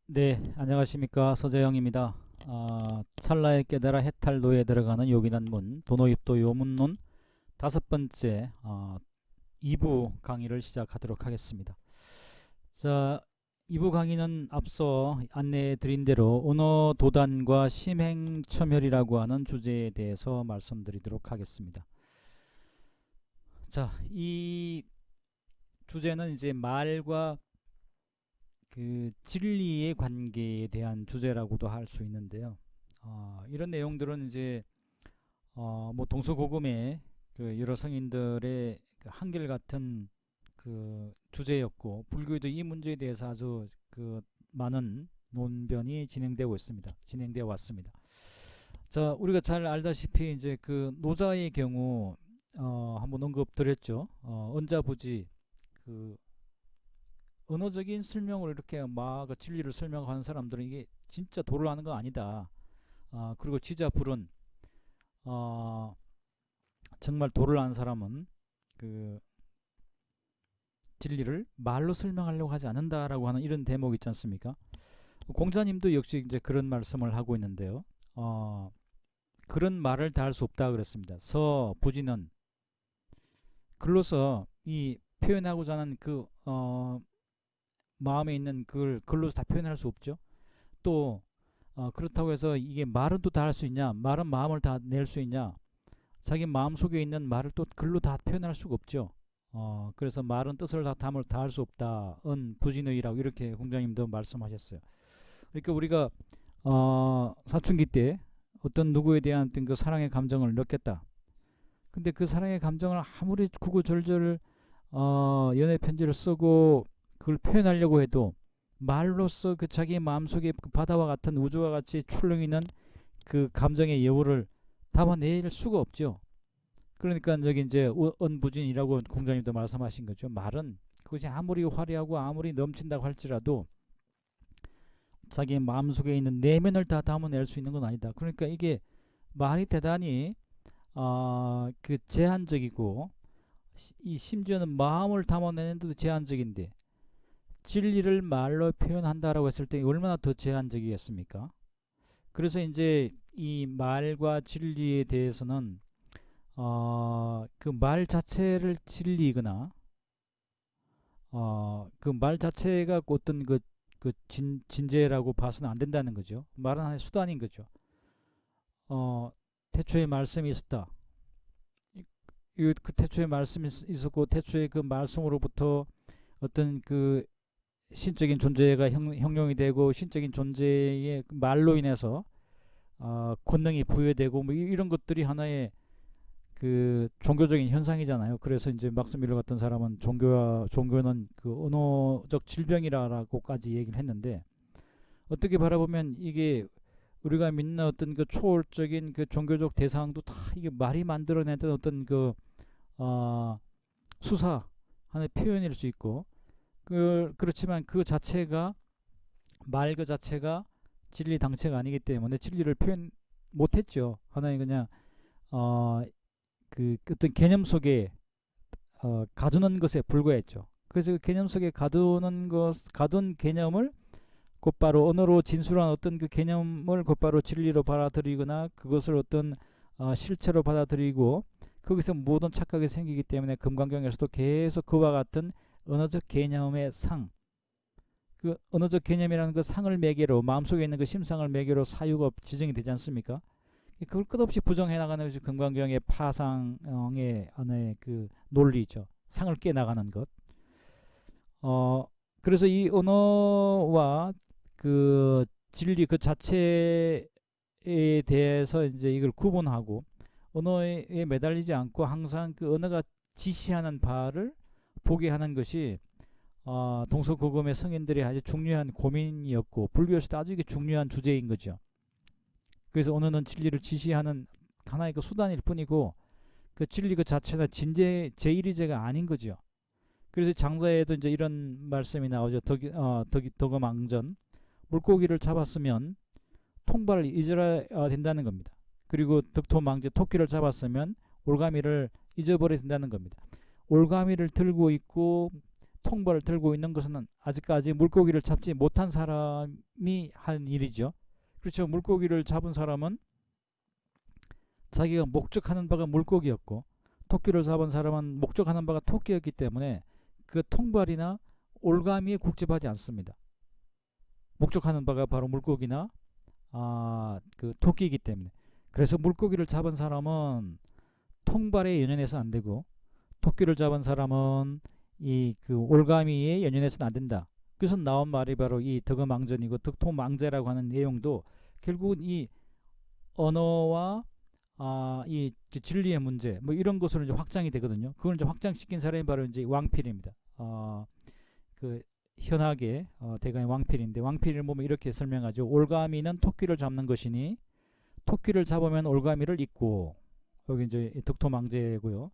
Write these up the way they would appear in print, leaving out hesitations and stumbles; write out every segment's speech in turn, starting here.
네, 안녕하십니까. 서재영입니다. 찰나에 깨달아 해탈도에 들어가는 요기단문 도노입도 요문론 다섯 번째 2부 강의를 시작하도록 하겠습니다. 자, 2부 강의는 앞서 안내해 드린 대로 언어 도단과 심행 첨열이라고 하는 주제에 대해서 말씀드리도록 하겠습니다. 자, 이 주제는 이제 말과 그 진리의 관계에 대한 주제라고도 할 수 있는데요. 이런 내용들은 이제 뭐 동서고금의 그 여러 성인들의 그 한결같은 그 주제였고, 불교에도 이 문제에 대해서 아주 그 많은 논변이 진행되고 있습니다. 진행되어 왔습니다. 자, 우리가 잘 알다시피 이제 그 노자의 경우 한번 언급드렸죠. 언자부지 그 언어적인 설명을 이렇게 막 진리를 설명하는 사람들은 이게 진짜 도를 하는 건 아니다. 그리고 지자불은 정말 도를 아는 사람은 그 진리를 말로 설명하려고 하지 않는다라고 하는 이런 대목 있지 않습니까? 공자님도 역시 이제 그런 말씀을 하고 있는데요. 그런 말을 다 할 수 없다 그랬습니다. 부지는 글로서 이 표현하고자 하는 그 마음에 있는 그걸 글로서 다 표현할 수 없죠. 또 그렇다고 해서 이게 말은 또 다 할 수 있냐, 말은 마음을 다 낼 수 있냐, 자기 마음속에 있는 말을 또 글로 다 표현할 수가 없죠. 그래서 말은 뜻을 다 담을 다 할 수 없다, 부진의라고 이렇게 공자님도 말씀하셨어요. 그러니까 우리가 사춘기 때 어떤 누구에 대한 어떤 그 사랑의 감정을 느꼈다. 근데 그 사랑의 감정을 아무리 구구절절 연애 편지를 쓰고 그걸 표현하려고 해도 말로써 그 자기 마음속에 그 바다와 같은 우주와 같이 출렁이는 그 감정의 여우를 담아낼 수가 없죠. 그러니까 여기 이제 언부진이라고 공자님도 말씀하신 거죠. 말은 그것이 아무리 화려하고 아무리 넘친다고 할지라도 자기 마음속에 있는 내면을 다 담아낼 수 있는 건 아니다. 그러니까 이게 말이 대단히 그 제한적이고, 이 심지어는 마음을 담아내는 데도 제한적인데 진리를 말로 표현한다라고 했을 때 얼마나 더 제한적이겠습니까? 그래서 이제 이 말과 진리에 대해서는 그 말 자체를 진리이거나 그 말 자체가 어떤 진재라고 봐서는 안 된다는 거죠. 말은 하나의 수단인 거죠. 태초에 말씀이 있었다. 그 태초에 말씀이 있었고, 태초에 그 말씀으로부터 어떤 그 신적인 존재가 형용이 되고, 신적인 존재의 말로 인해서 권능이 부여되고, 뭐 이런 것들이 하나의 그 종교적인 현상이잖아요. 그래서 이제 막스 밀러 같은 사람은 종교는 그 언어적 질병이라고까지 얘기를 했는데, 어떻게 바라보면 이게 우리가 믿는 어떤 그 초월적인 그 종교적 대상도 다 이게 말이 만들어냈던 어떤 그 수사 하나의 표현일 수 있고, 그렇지만 그 자체가, 말 그 자체가 진리 당체가 아니기 때문에 진리를 표현 못했죠. 하나의 그냥 그 어떤 개념 속에 가두는 것에 불과했죠. 그래서 그 개념 속에 가둔 개념을 곧바로 언어로 진술한 어떤 그 개념을 곧바로 진리로 받아들이거나 그것을 어떤 실체로 받아들이고, 거기서 모든 착각이 생기기 때문에 금강경에서도 계속 그와 같은 언어적 개념의 그 언어적 개념이라는 그 상을 매개로, 마음속에 있는 그 심상을 매개로 사유가 지정이 되지 않습니까? 그걸 끝없이 부정해 나가는 것이 금강경의 파상의 하나의 그 논리죠. 상을 깨 나가는 것. 그래서 이 언어와 그 진리 그 자체에 대해서 이제 이걸 구분하고, 언어에 매달리지 않고 항상 그 언어가 지시하는 바를 보게 하는 것이 동서고금의 성인들의 아주 중요한 고민이었고, 불교에서도 아주 이게 중요한 주제인 거죠. 그래서 언어는 진리를 지시하는 하나의 그 수단일 뿐이고, 그 진리 그 자체는 제1위제가 아닌 거죠. 그래서 장자에도 이제 이런 말씀이 나오죠. 덕음앙전, 물고기를 잡았으면 통발을 잊어야 된다는 겁니다. 그리고 덕토망제, 토끼를 잡았으면 올가미를 잊어버려야 된다는 겁니다. 올가미를 들고 있고 통발을 들고 있는 것은 아직까지 물고기를 잡지 못한 사람이 한 일이죠. 그렇죠. 물고기를 잡은 사람은 자기가 목적하는 바가 물고기였고, 토끼를 잡은 사람은 목적하는 바가 토끼였기 때문에 그 통발이나 올가미에 국집하지 않습니다. 목적하는 바가 바로 물고기나 그 토끼이기 때문에. 그래서 물고기를 잡은 사람은 통발에 연연해서 안 되고, 토끼를 잡은 사람은 이 그 올가미에 연연해서는 안 된다. 그래서 나온 말이 바로 이 덕음앙전이고, 덕토망제라고 하는 내용도 결국은 이 언어와 이 진리의 문제 뭐 이런 것으로 이제 확장이 되거든요. 그걸 이제 확장시킨 사람이 바로 이제 왕필입니다. 그 현학의 대가의 왕필인데, 왕필을 보면 이렇게 설명하죠. 올가미는 토끼를 잡는 것이니 토끼를 잡으면 올가미를 잊고, 여기 이제 덕토망제고요.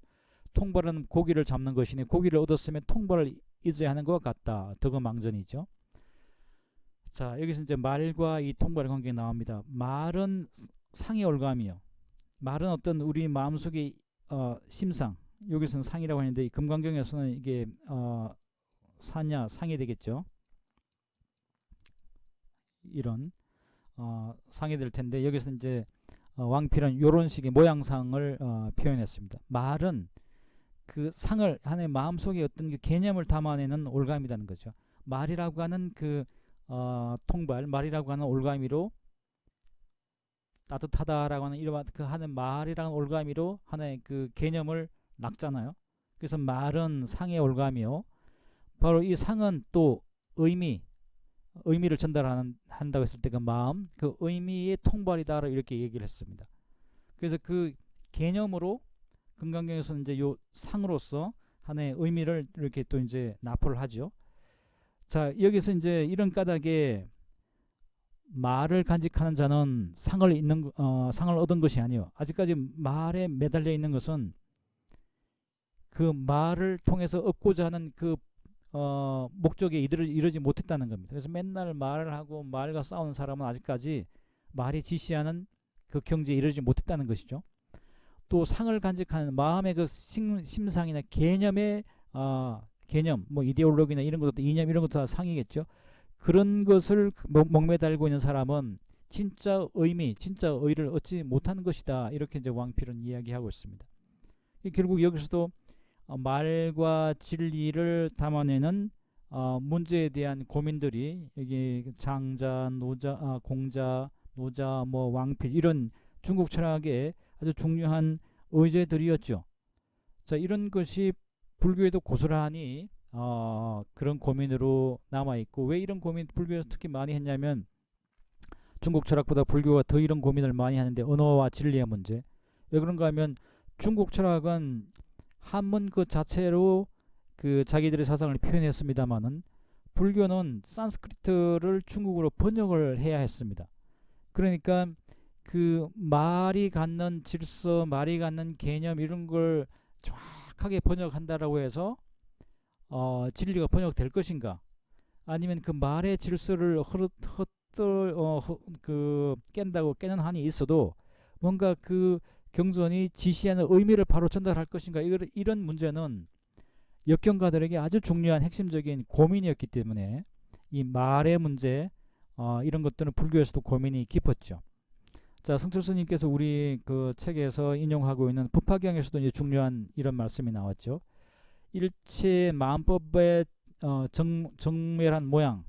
통발은 고기를 잡는 것이니 고기를 얻었으면 통발을 잊어야 하는 것 같다. 덕음망전이죠. 자, 여기서 이제 말과 이 통발의 관계가 나옵니다. 말은 상의 올가미요. 말은 어떤 우리 마음속의 심상, 여기서는 상이라고 하는데, 이 금강경에서는 이게 사냐 상이 되겠죠. 이런 상이 될 텐데, 여기서 이제 왕필은 이런 식의 모양상을 표현했습니다. 말은 그 상을 하나의 마음속에 어떤 그 개념을 담아내는 올가미라는 거죠. 말이라고 하는 그 통발, 말이라고 하는 올가미로, 따뜻하다라고 하는 이런 그 하는 말이라는 올가미로 하나의 그 개념을 낚잖아요. 그래서 말은 상의 올가미요. 바로 이 상은 또 의미를 전달한다고 했을 때 그 마음, 그 의미의 통발이다 이렇게 얘기를 했습니다. 그래서 그 개념으로 금강경에서는 이제 요 상으로서 하나의 의미를 이렇게 또 이제 납포를 하죠. 자, 여기서 이제 이런 까닭에 말을 간직하는 자는 상을 얻은 것이 아니요. 아직까지 말에 매달려 있는 것은 그 말을 통해서 얻고자 하는 그 목적에 이르지 못했다는 겁니다. 그래서 맨날 말을 하고 말과 싸우는 사람은 아직까지 말이 지시하는 그 경지에 이르지 못했다는 것이죠. 또 상을 간직하는 마음의 그 심상이나 개념의 개념, 뭐 이데올로기나 이런 것도, 이념 이런 것도 다 상이겠죠. 그런 것을 목매달고 있는 사람은 진짜 의미, 진짜 의를 얻지 못하는 것이다. 이렇게 이제 왕필은 이야기하고 있습니다. 결국 여기서도 말과 진리를 담아내는 문제에 대한 고민들이, 이게 장자, 노자, 공자, 노자, 뭐 왕필, 이런 중국 철학의 아주 중요한 의제들이었죠. 자, 이런 것이 불교에도 고스란히 그런 고민으로 남아있고, 왜 이런 고민 불교에서 특히 많이 했냐면, 중국 철학보다 불교가 더 이런 고민을 많이 하는데, 언어와 진리의 문제. 왜 그런가 하면 중국 철학은 한문 그 자체로 그 자기들의 사상을 표현했습니다마는, 불교는 산스크리트를 중국어로 번역을 해야 했습니다. 그러니까 그 말이 갖는 질서, 말이 갖는 개념 이런 걸 정확하게 번역한다라고 해서 진리가 번역될 것인가, 아니면 그 말의 질서를 깬다고 깨는 한이 있어도 뭔가 그 경전이 지시하는 의미를 바로 전달할 것인가, 이런 문제는 역경가들에게 아주 중요한 핵심적인 고민이었기 때문에, 이 말의 문제 이런 것들은 불교에서도 고민이 깊었죠. 자, 성철 스님께서 우리 그 책에서 인용하고 있는 법화경에서도 이제 중요한 이런 말씀이 나왔죠. 일체 마음법의 정멸한 모양,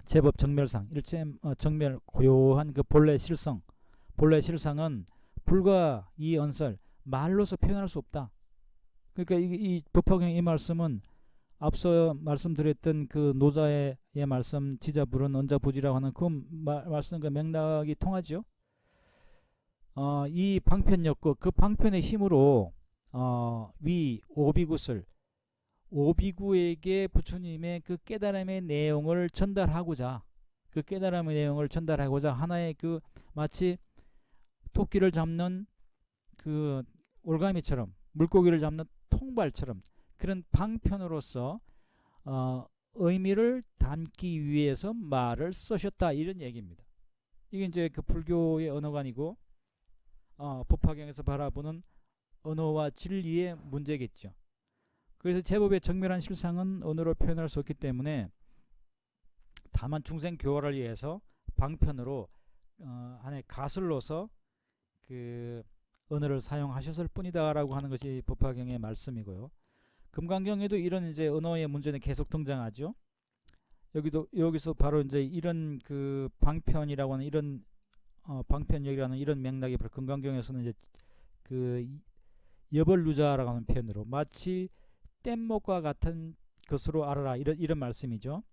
제법 정멸상, 일체 정멸 고요한 그 본래 실상은 불과 이 언설, 말로서 표현할 수 없다. 그러니까 이 법화경 이 말씀은 앞서 말씀드렸던 그 노자의 말씀, 지자불은 언자부지라고 하는 그 말씀과 맥락이 통하죠. 이 방편였고, 그 방편의 힘으로 위 오비구설, 오비구에게 부처님의 그 깨달음의 내용을 전달하고자, 하나의 그 마치 토끼를 잡는 그 올가미처럼, 물고기를 잡는 통발처럼 그런 방편으로서 의미를 담기 위해서 말을 쓰셨다, 이런 얘기입니다. 이게 이제 그 불교의 언어관이고 법화경에서 바라보는 언어와 진리의 문제겠죠. 그래서 제법의 정밀한 실상은 언어로 표현할 수 없기 때문에 다만 중생 교화를 위해서 방편으로 안에 가설로서 그 언어를 사용하셨을 뿐이다라고 하는 것이 법화경의 말씀이고요. 금강경에도 이런 이제 언어의 문제는 계속 등장하죠. 여기서 바로 이제 이런 그 방편이라고 하는 이런 방편역이라는 이런 맥락이 바로 금강경에서는 이제 그 여벌루자라고 하는 표현으로 마치 뗏목과 같은 것으로 알아라 이런 말씀이죠.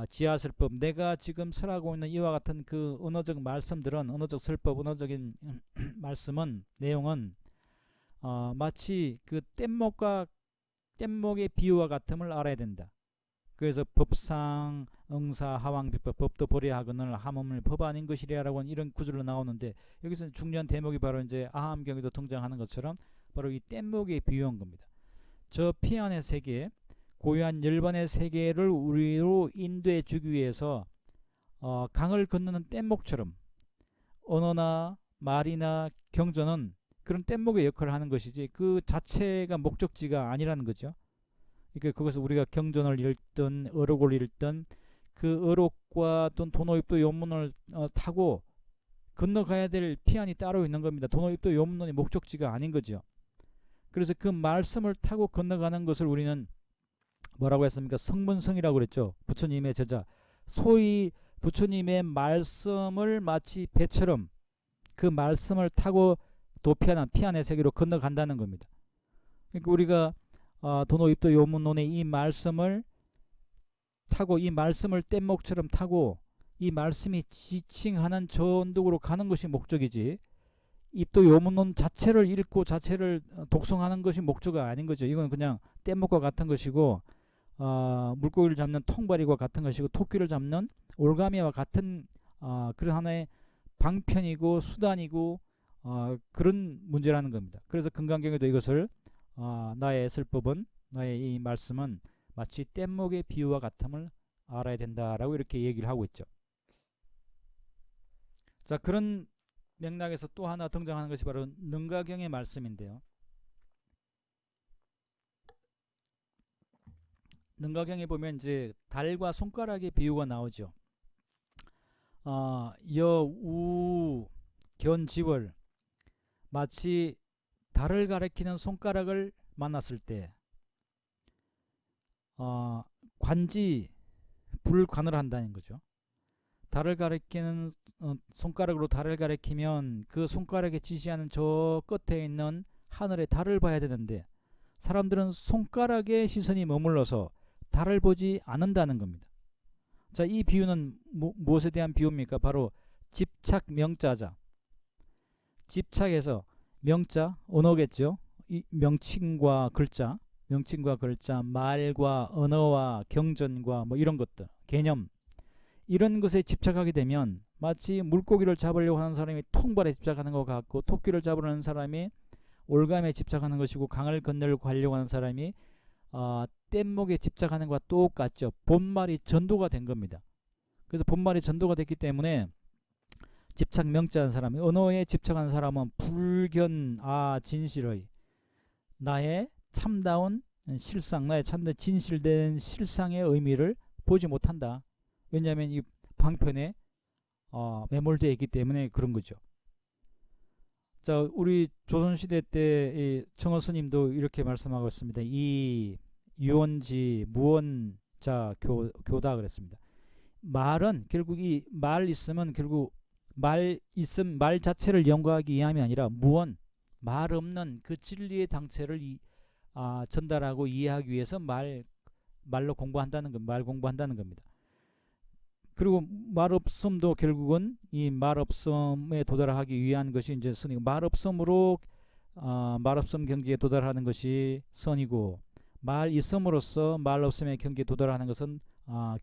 지하설법, 내가 지금 설하고 있는 이와 같은 그 언어적 말씀들은, 언어적 설법, 언어적인 말씀은, 내용은 마치 그 뗏목의 비유와 같음을 알아야 된다. 그래서 법상, 응사, 하왕, 비법, 법도 보리하거늘 함음을 법 아닌 것이랴라고 하는 이런 구절로 나오는데, 여기서 중요한 대목이 바로 이제 아함경에도 등장하는 것처럼 바로 이 뗏목에 비유한 겁니다. 저 피안의 세계, 고유한 열반의 세계를 우리로 인도해 주기 위해서 강을 건너는 뗏목처럼 언어나 말이나 경전은 그런 뗏목의 역할을 하는 것이지 그 자체가 목적지가 아니라는 거죠. 그러니까 그것을 우리가 경전을 읽든 어록을 읽든 그 어록과 또는 도노입도 요문을 타고 건너가야 될 피안이 따로 있는 겁니다. 도노입도 요문론이 목적지가 아닌 거죠. 그래서 그 말씀을 타고 건너가는 것을 우리는 뭐라고 했습니까? 성문성이라고 그랬죠. 부처님의 제자. 소위 부처님의 말씀을 마치 배처럼 그 말씀을 타고 피안의 세계로 건너간다는 겁니다. 그러니까 우리가 도노입도 요문론의 이 말씀을 타고, 이 말씀을 뗏목처럼 타고 이 말씀이 지칭하는 저 언덕으로 가는 것이 목적이지, 입도 요문론 자체를 읽고 자체를 독송하는 것이 목적이 아닌 거죠. 이건 그냥 뗏목과 같은 것이고 물고기를 잡는 통발이와 같은 것이고 토끼를 잡는 올가미와 같은 그런 하나의 방편이고 수단이고 그런 문제라는 겁니다. 그래서 금강경에도 이것을 나의 설법은, 나의 이 말씀은 마치 뗏목의 비유와 같음을 알아야 된다라고 이렇게 얘기를 하고 있죠. 자, 그런 맥락에서 또 하나 등장하는 것이 바로 능가경의 말씀인데요. 능가경에 보면 이제 달과 손가락의 비유가 나오죠. 여우 견지월, 마치 달을 가리키는 손가락을 만났을 때 관지 불관을 한다는 거죠. 달을 가리키는 손가락으로 달을 가리키면 그 손가락에 지시하는 저 끝에 있는 하늘의 달을 봐야 되는데 사람들은 손가락에 시선이 머물러서 달을 보지 않는다는 겁니다. 자, 이 비유는 무엇에 대한 비유입니까? 바로 집착 명자자. 집착에서 명자, 언어겠죠. 이 명칭과 글자, 말과 언어와 경전과 뭐 이런 것들, 개념, 이런 것에 집착하게 되면 마치 물고기를 잡으려고 하는 사람이 통발에 집착하는 것 같고, 토끼를 잡으려는 사람이 올감에 집착하는 것이고, 강을 건너려고 하려고 하는 사람이 뗏목에 집착하는 것과 똑같죠. 본말이 전도가 된 겁니다. 그래서 본말이 전도가 됐기 때문에 집착 명자한 사람이, 언어에 집착하는 사람은 불견 진실의 나의 참다운 실상, 나의 참된 진실된 실상의 의미를 보지 못한다. 왜냐하면 이 방편에 매몰되어 있기 때문에 그런 거죠. 자, 우리 조선시대 때 청어 스님도 이렇게 말씀하고 있습니다. 이 유언지 무언자 교다 그랬습니다. 말은 결국 이 말 있으면 결국 말 자체를 연구하기 위함이 아니라 무언, 말 없는 그 진리의 당체를 전달하고 이해하기 위해서 말로 공부한다는 것, 말 공부한다는 겁니다. 그리고 말없음도 결국은 이 말없음에 도달하기 위한 것이 이제 선이고, 말없음으로 말없음 경지에 도달하는 것이 선이고, 말 있음으로써 말없음의 경지에 도달하는 것은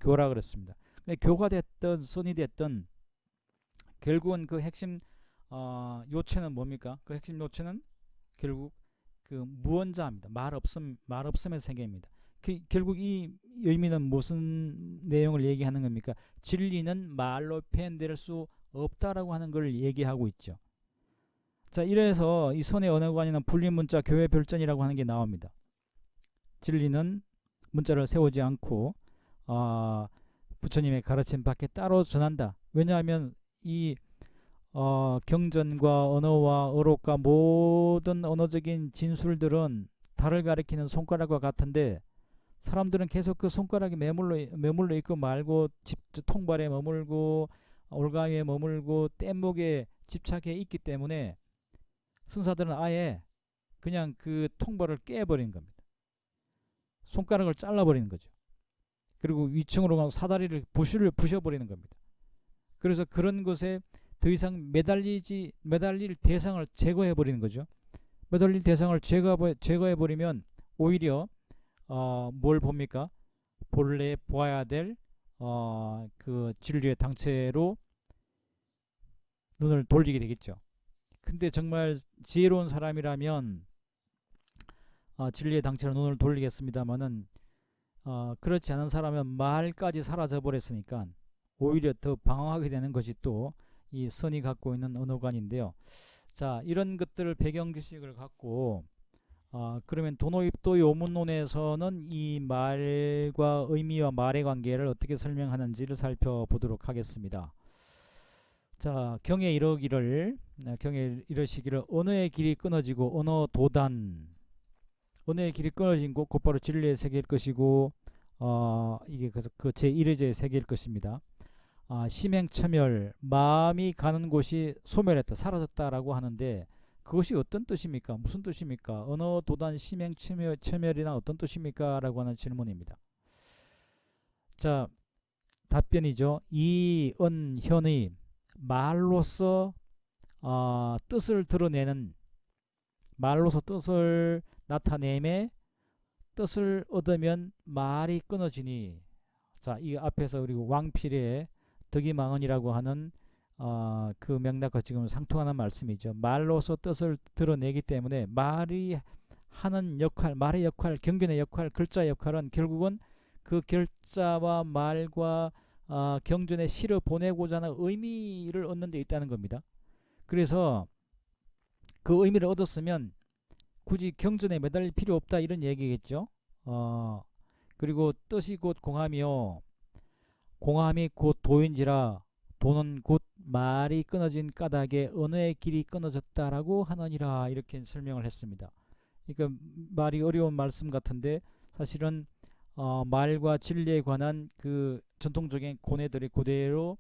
교라 그랬습니다. 근데 교가 됐든 선이 됐든 결국은 그 핵심 요체는 뭡니까? 그 핵심 요체는 결국 그 무언자입니다. 말없음의 세계입니다. 결국 이 의미는 무슨 내용을 얘기하는 겁니까? 진리는 말로 표현될 수 없다라고 하는 걸 얘기하고 있죠. 자, 이래서 이 선의 언어관에는 불림문자 교회 별전이라고 하는 게 나옵니다. 진리는 문자를 세우지 않고 부처님의 가르침 밖에 따로 전한다. 왜냐하면 이 경전과 언어와 어록과 모든 언어적인 진술들은 달을 가리키는 손가락과 같은데 사람들은 계속 그 손가락에 머물러 있고 말고 통발에 머물고 올가미에 머물고 뗏목에 집착해 있기 때문에 순사들은 아예 그냥 그 통발을 깨버리는 겁니다. 손가락을 잘라버리는 거죠. 그리고 위층으로 가서 사다리를 부셔버리는 겁니다. 그래서 그런 것에 더 이상 매달릴 대상을 제거해버리는 거죠. 매달릴 대상을 제거해버리면 오히려 뭘 봅니까? 본래 보아야 될 그 진리의 당체로 눈을 돌리게 되겠죠. 근데 정말 지혜로운 사람이라면 진리의 당체로 눈을 돌리겠습니다만은 그렇지 않은 사람은 말까지 사라져 버렸으니까 오히려 더 방황하게 되는 것이 또 이 선이 갖고 있는 언어관인데요. 자, 이런 것들을 배경 지식을 갖고 그러면 도노입도 요문론에서는 이 말과 의미와 말의 관계를 어떻게 설명하는지를 살펴보도록 하겠습니다. 자, 경에 이러시기를 언어의 길이 끊어지고 언어 도단, 언어의 길이 끊어진 곳 곧바로 진리의 세계일 것이고 이게 그 제1의제의 세계일 것입니다. 심행처멸, 마음이 가는 곳이 소멸했다, 사라졌다라고 하는데 그것이 어떤 뜻입니까? 무슨 뜻입니까? 언어 도단 심행처멸이나 어떤 뜻입니까? 라고 하는 질문입니다. 자, 답변이죠. 이언현의 말로서 뜻을 드러내는, 말로서 뜻을 나타내매 뜻을 얻으면 말이 끊어지니. 자, 이 앞에서 그리고 왕필의 덕이망언이라고 하는 그 맥락과 지금 상통하는 말씀이죠. 말로서 뜻을 드러내기 때문에 말이 하는 역할, 말의 역할, 경전의 역할, 글자의 역할은 결국은 그 글자와 말과 경전에 실어 보내고자 하는 의미를 얻는 데 있다는 겁니다. 그래서 그 의미를 얻었으면 굳이 경전에 매달릴 필요 없다, 이런 얘기겠죠. 그리고 뜻이 곧 공함이요 공함이 곧 도인지라 도는 곧 말이 끊어진 까닭에 언어의 길이 끊어졌다라고 하느니라, 이렇게 설명을 했습니다. 그러니까 말이 어려운 말씀 같은데 사실은 말과 진리에 관한 그 전통적인 고뇌들이 그대로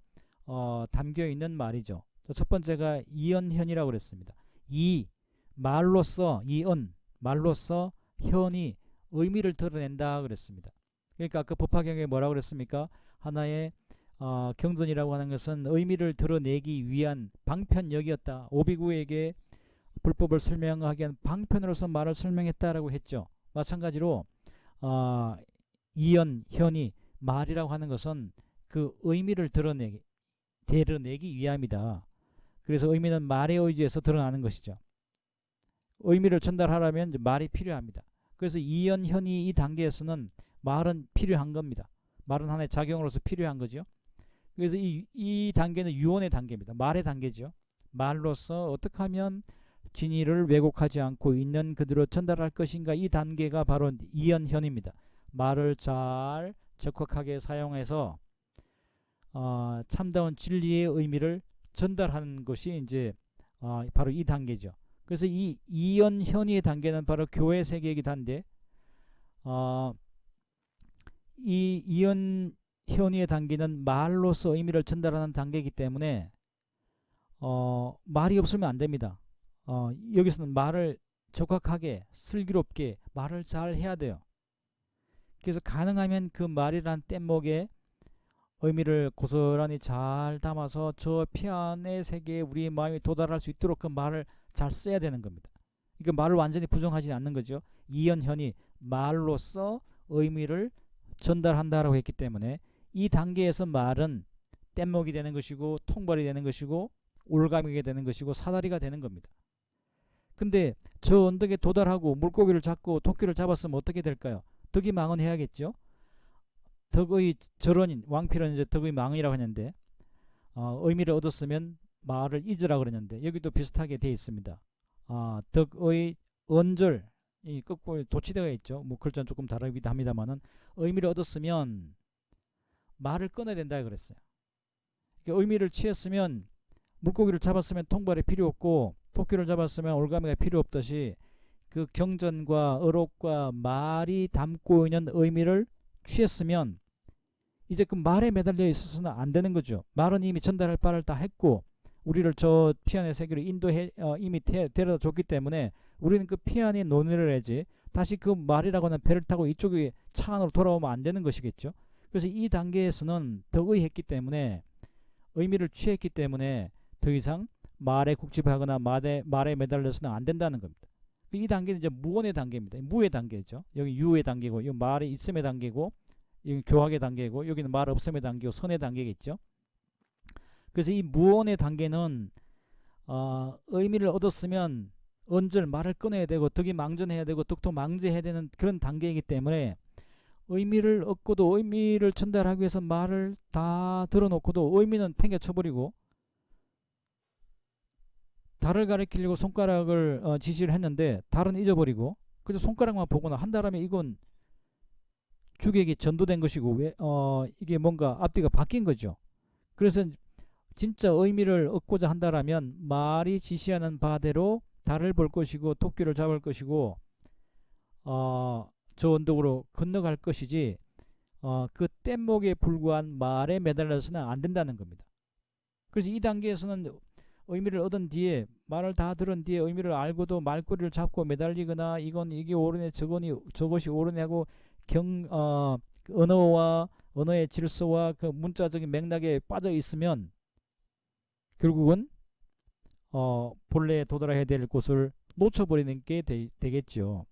담겨 있는 말이죠. 첫 번째가 이언현이라고 그랬습니다. 이 말로써, 이언 말로써 현이 의미를 드러낸다 그랬습니다. 그러니까 그 법화경에 뭐라고 그랬습니까? 하나의 경전이라고 하는 것은 의미를 드러내기 위한 방편역이었다. 오비구에게 불법을 설명하기 위한 방편으로서 말을 설명했다라고 했죠. 마찬가지로 이연, 현이, 말이라고 하는 것은 그 의미를 드러내기 위함이다. 그래서 의미는 말에 의지해서 드러나는 것이죠. 의미를 전달하려면 이제 말이 필요합니다. 그래서 이연, 현이 이 단계에서는 말은 필요한 겁니다. 말은 하나의 작용으로서 필요한 거죠. 그래서 이 단계는 유언의 단계입니다. 말의 단계죠. 말로서 어떻게 하면 진리를 왜곡하지 않고 있는 그대로 전달할 것인가, 이 단계가 바로 이연현입니다. 말을 잘 적확하게 사용해서 참다운 진리의 의미를 전달하는 것이 이제 바로 이 단계죠. 그래서 이 이연현의 단계는 바로 교회 세계이기도 한데 이 이연현의 단계는 말로서 의미를 전달하는 단계이기 때문에 말이 없으면 안 됩니다. 여기서는 말을 적확하게 슬기롭게 말을 잘 해야 돼요. 그래서 가능하면 그 말이란 뗏목에 의미를 고스란히 잘 담아서 저 피안의 세계에 우리의 마음이 도달할 수 있도록 그 말을 잘 써야 되는 겁니다. 그러니까 말을 완전히 부정하지 않는 거죠. 이연현이 말로써 의미를 전달한다라고 했기 때문에 이 단계에서 말은 뗏목이 되는 것이고 통발이 되는 것이고 올가미가 되는 것이고 사다리가 되는 겁니다. 근데 저 언덕에 도달하고 물고기를 잡고 토끼를 잡았으면 어떻게 될까요? 덕이 망언해야겠죠. 덕의 절원인 왕필은 이제 덕의 망언이라고 했는데 의미를 얻었으면 말을 잊으라고 그랬는데 여기도 비슷하게 되어 있습니다. 덕의 언절, 이 거꾸로 도치대가 있죠. 뭐 글자는 조금 다르기도 합니다만은 의미를 얻었으면 말을 끊어야 된다 그랬어요. 그러니까 의미를 취했으면 물고기를 잡았으면 통발이 필요 없고 토끼를 잡았으면 올가미가 필요 없듯이 그 경전과 어록과 말이 담고 있는 의미를 취했으면 이제 그 말에 매달려 있어서는 안 되는 거죠. 말은 이미 전달할 바를 다 했고 우리를 저 피안의 세계로 인도해 이미 데려다 줬기 때문에 우리는 그 피안의 논의를 해야지 다시 그 말이라고 하는 배를 타고 이쪽에 차 안으로 돌아오면 안 되는 것이겠죠. 그래서 이 단계에서는 더 의했기 때문에 의미를 취했기 때문에 더 이상 말에 국집하거나 말에 매달려서는 안 된다는 겁니다. 이 단계는 이제 무언의 단계입니다. 무의 단계죠. 여기 유의 단계고, 이 말이 있음의 단계고, 여기 교학의 단계고, 여기는 말 없음의 단계고, 선의 단계겠죠. 그래서 이 무언의 단계는 의미를 얻었으면 언절 말을 끊어야 되고, 덕이 망전해야 되고, 덕도 망제해야 되는 그런 단계이기 때문에 의미를 얻고도 의미를 전달하기 위해서 말을 다 들어놓고도 의미는 팽개쳐버리고 달을 가리키려고 손가락을 지시를 했는데 달은 잊어버리고 그래서 손가락만 보거나 한다라면 이건 주객이 전도된 것이고 이게 뭔가 앞뒤가 바뀐 거죠. 그래서 진짜 의미를 얻고자 한다라면 말이 지시하는 바대로 달을 볼 것이고 토끼를 잡을 것이고 저 언덕으로 건너갈 것이지 그 뗏목에 불과한 말에 매달려서는 안 된다는 겁니다. 그래서 이 단계에서는 의미를 얻은 뒤에 말을 다 들은 뒤에 의미를 알고도 말꼬리를 잡고 매달리거나 이게 옳으네 저것이 옳으네 하고 언어와 언어의 질서와 그 문자적인 맥락에 빠져 있으면 결국은 본래에 도달해야 될 곳을 놓쳐버리는 게 되겠죠.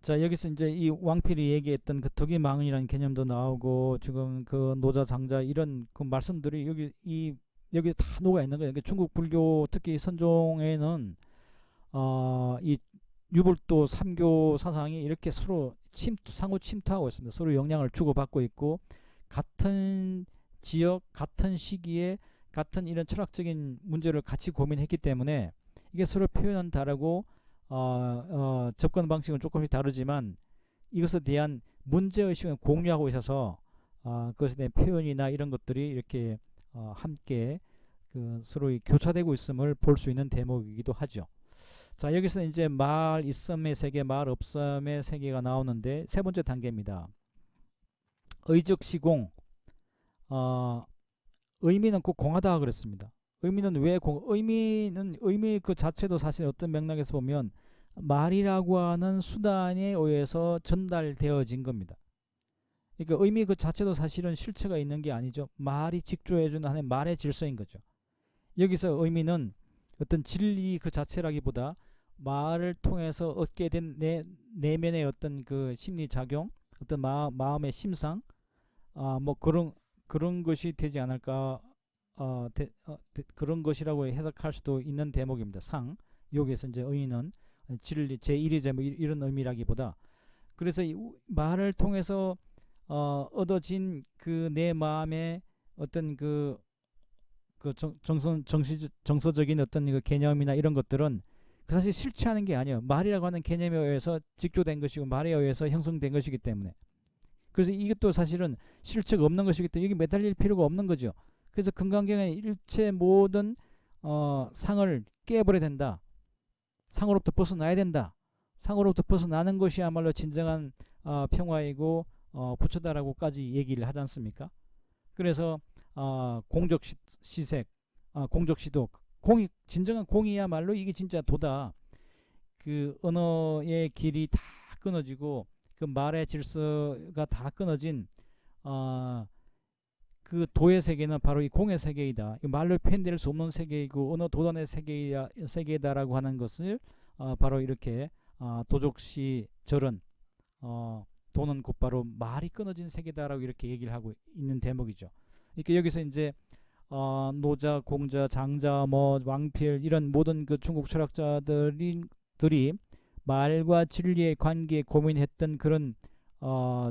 자 여기서 이제 이 왕필이 얘기했던 그 덕이망언이라는 개념도 나오고 지금 그 노자 장자 이런 그 말씀들이 여기 다 녹아 있는 거예요. 그러니까 중국 불교 특히 선종에는 이 유불도 삼교 사상이 이렇게 서로 상호 침투하고 있습니다. 서로 영향을 주고받고 있고 같은 지역 같은 시기에 같은 이런 철학적인 문제를 같이 고민했기 때문에 이게 서로 표현은 다르고 접근 방식은 조금씩 다르지만 이것에 대한 문제의식은 공유하고 있어서 그것에 대한 표현이나 이런 것들이 이렇게 함께 그 서로 교차되고 있음을 볼 수 있는 대목이기도 하죠. 자 여기서 이제 말 있음의 세계 말 없음의 세계가 나오는데 세 번째 단계입니다. 의적시공 의미는 꼭 공하다 그랬습니다. 의미는 왜 의미 그 자체도 사실 어떤 맥락에서 보면 말이라고 하는 수단에 의해서 전달되어진 겁니다. 그러니까 의미 그 자체도 사실은 실체가 있는 게 아니죠. 말이 직조해주는 하나의 말의 질서인 거죠. 여기서 의미는 어떤 진리 그 자체라기보다 말을 통해서 얻게 된 내면의 어떤 그 심리작용 어떤 마음의 심상 뭐 그런 것이 되지 않을까 그런 것이라고 해석할 수도 있는 대목입니다. 여기에서 이제 의미는 진리 제1의 뭐 이런 의미라기보다 그래서 이 말을 통해서 얻어진 그 내 마음의 어떤 그 정서적인 어떤 그 개념이나 이런 것들은 사실 실체하는 게 아니에요. 말이라고 하는 개념에 의해서 직조된 것이고 말에 의해서 형성된 것이기 때문에 그래서 이것도 사실은 실체가 없는 것이기 때문에 여기 매달릴 필요가 없는 거죠. 그래서 금강경의 일체 모든 상을 깨버려야 된다. 상으로부터 벗어나야 된다. 상으로부터 벗어나는 것이야말로 진정한 평화이고 부처다라고까지 얘기를 하지 않습니까? 그래서 공적시색, 공적시도 진정한 공이야말로 이게 진짜 도다. 그 언어의 길이 다 끊어지고 그 말의 질서가 다 끊어진 그 도의 세계는 바로 이 공의 세계이다. 말로 표현될 수 없는 세계이고 언어 도단의 세계다라고 하는 것을 바로 이렇게 도적시 절은 도는 곧바로 말이 끊어진 세계다라고 이렇게 얘기를 하고 있는 대목이죠. 이렇게 여기서 이제 노자, 공자, 장자, 뭐 왕필 이런 모든 그 중국 철학자들이 말과 진리의 관계에 고민했던 그런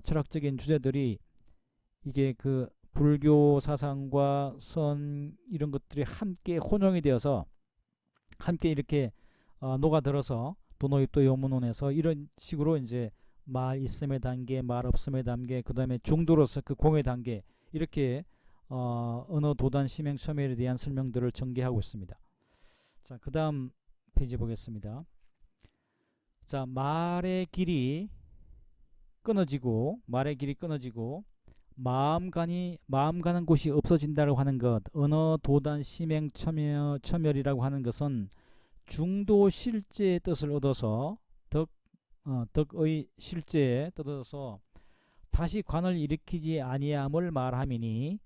철학적인 주제들이 이게 그 불교 사상과 선 이런 것들이 함께 혼용이 되어서 함께 이렇게 녹아들어서 도노입도 요문론에서 이런 식으로 이제 말 있음의 단계, 말 없음의 단계, 그 다음에 중도로서 그 공의 단계, 이렇게 언어 도단 심행 첨예에 대한 설명들을 전개하고 있습니다. 자, 그 다음 페이지 보겠습니다. 자, 말의 길이 끊어지고 마음 가는 곳이 없어진다고 하는 것, 언어 도단 심행 첨열이라고 하는 것은 중도 실제의 뜻을 얻어서 덕의 실제에 떠들어서 다시 관을 일으키지 아니함을 말함이니,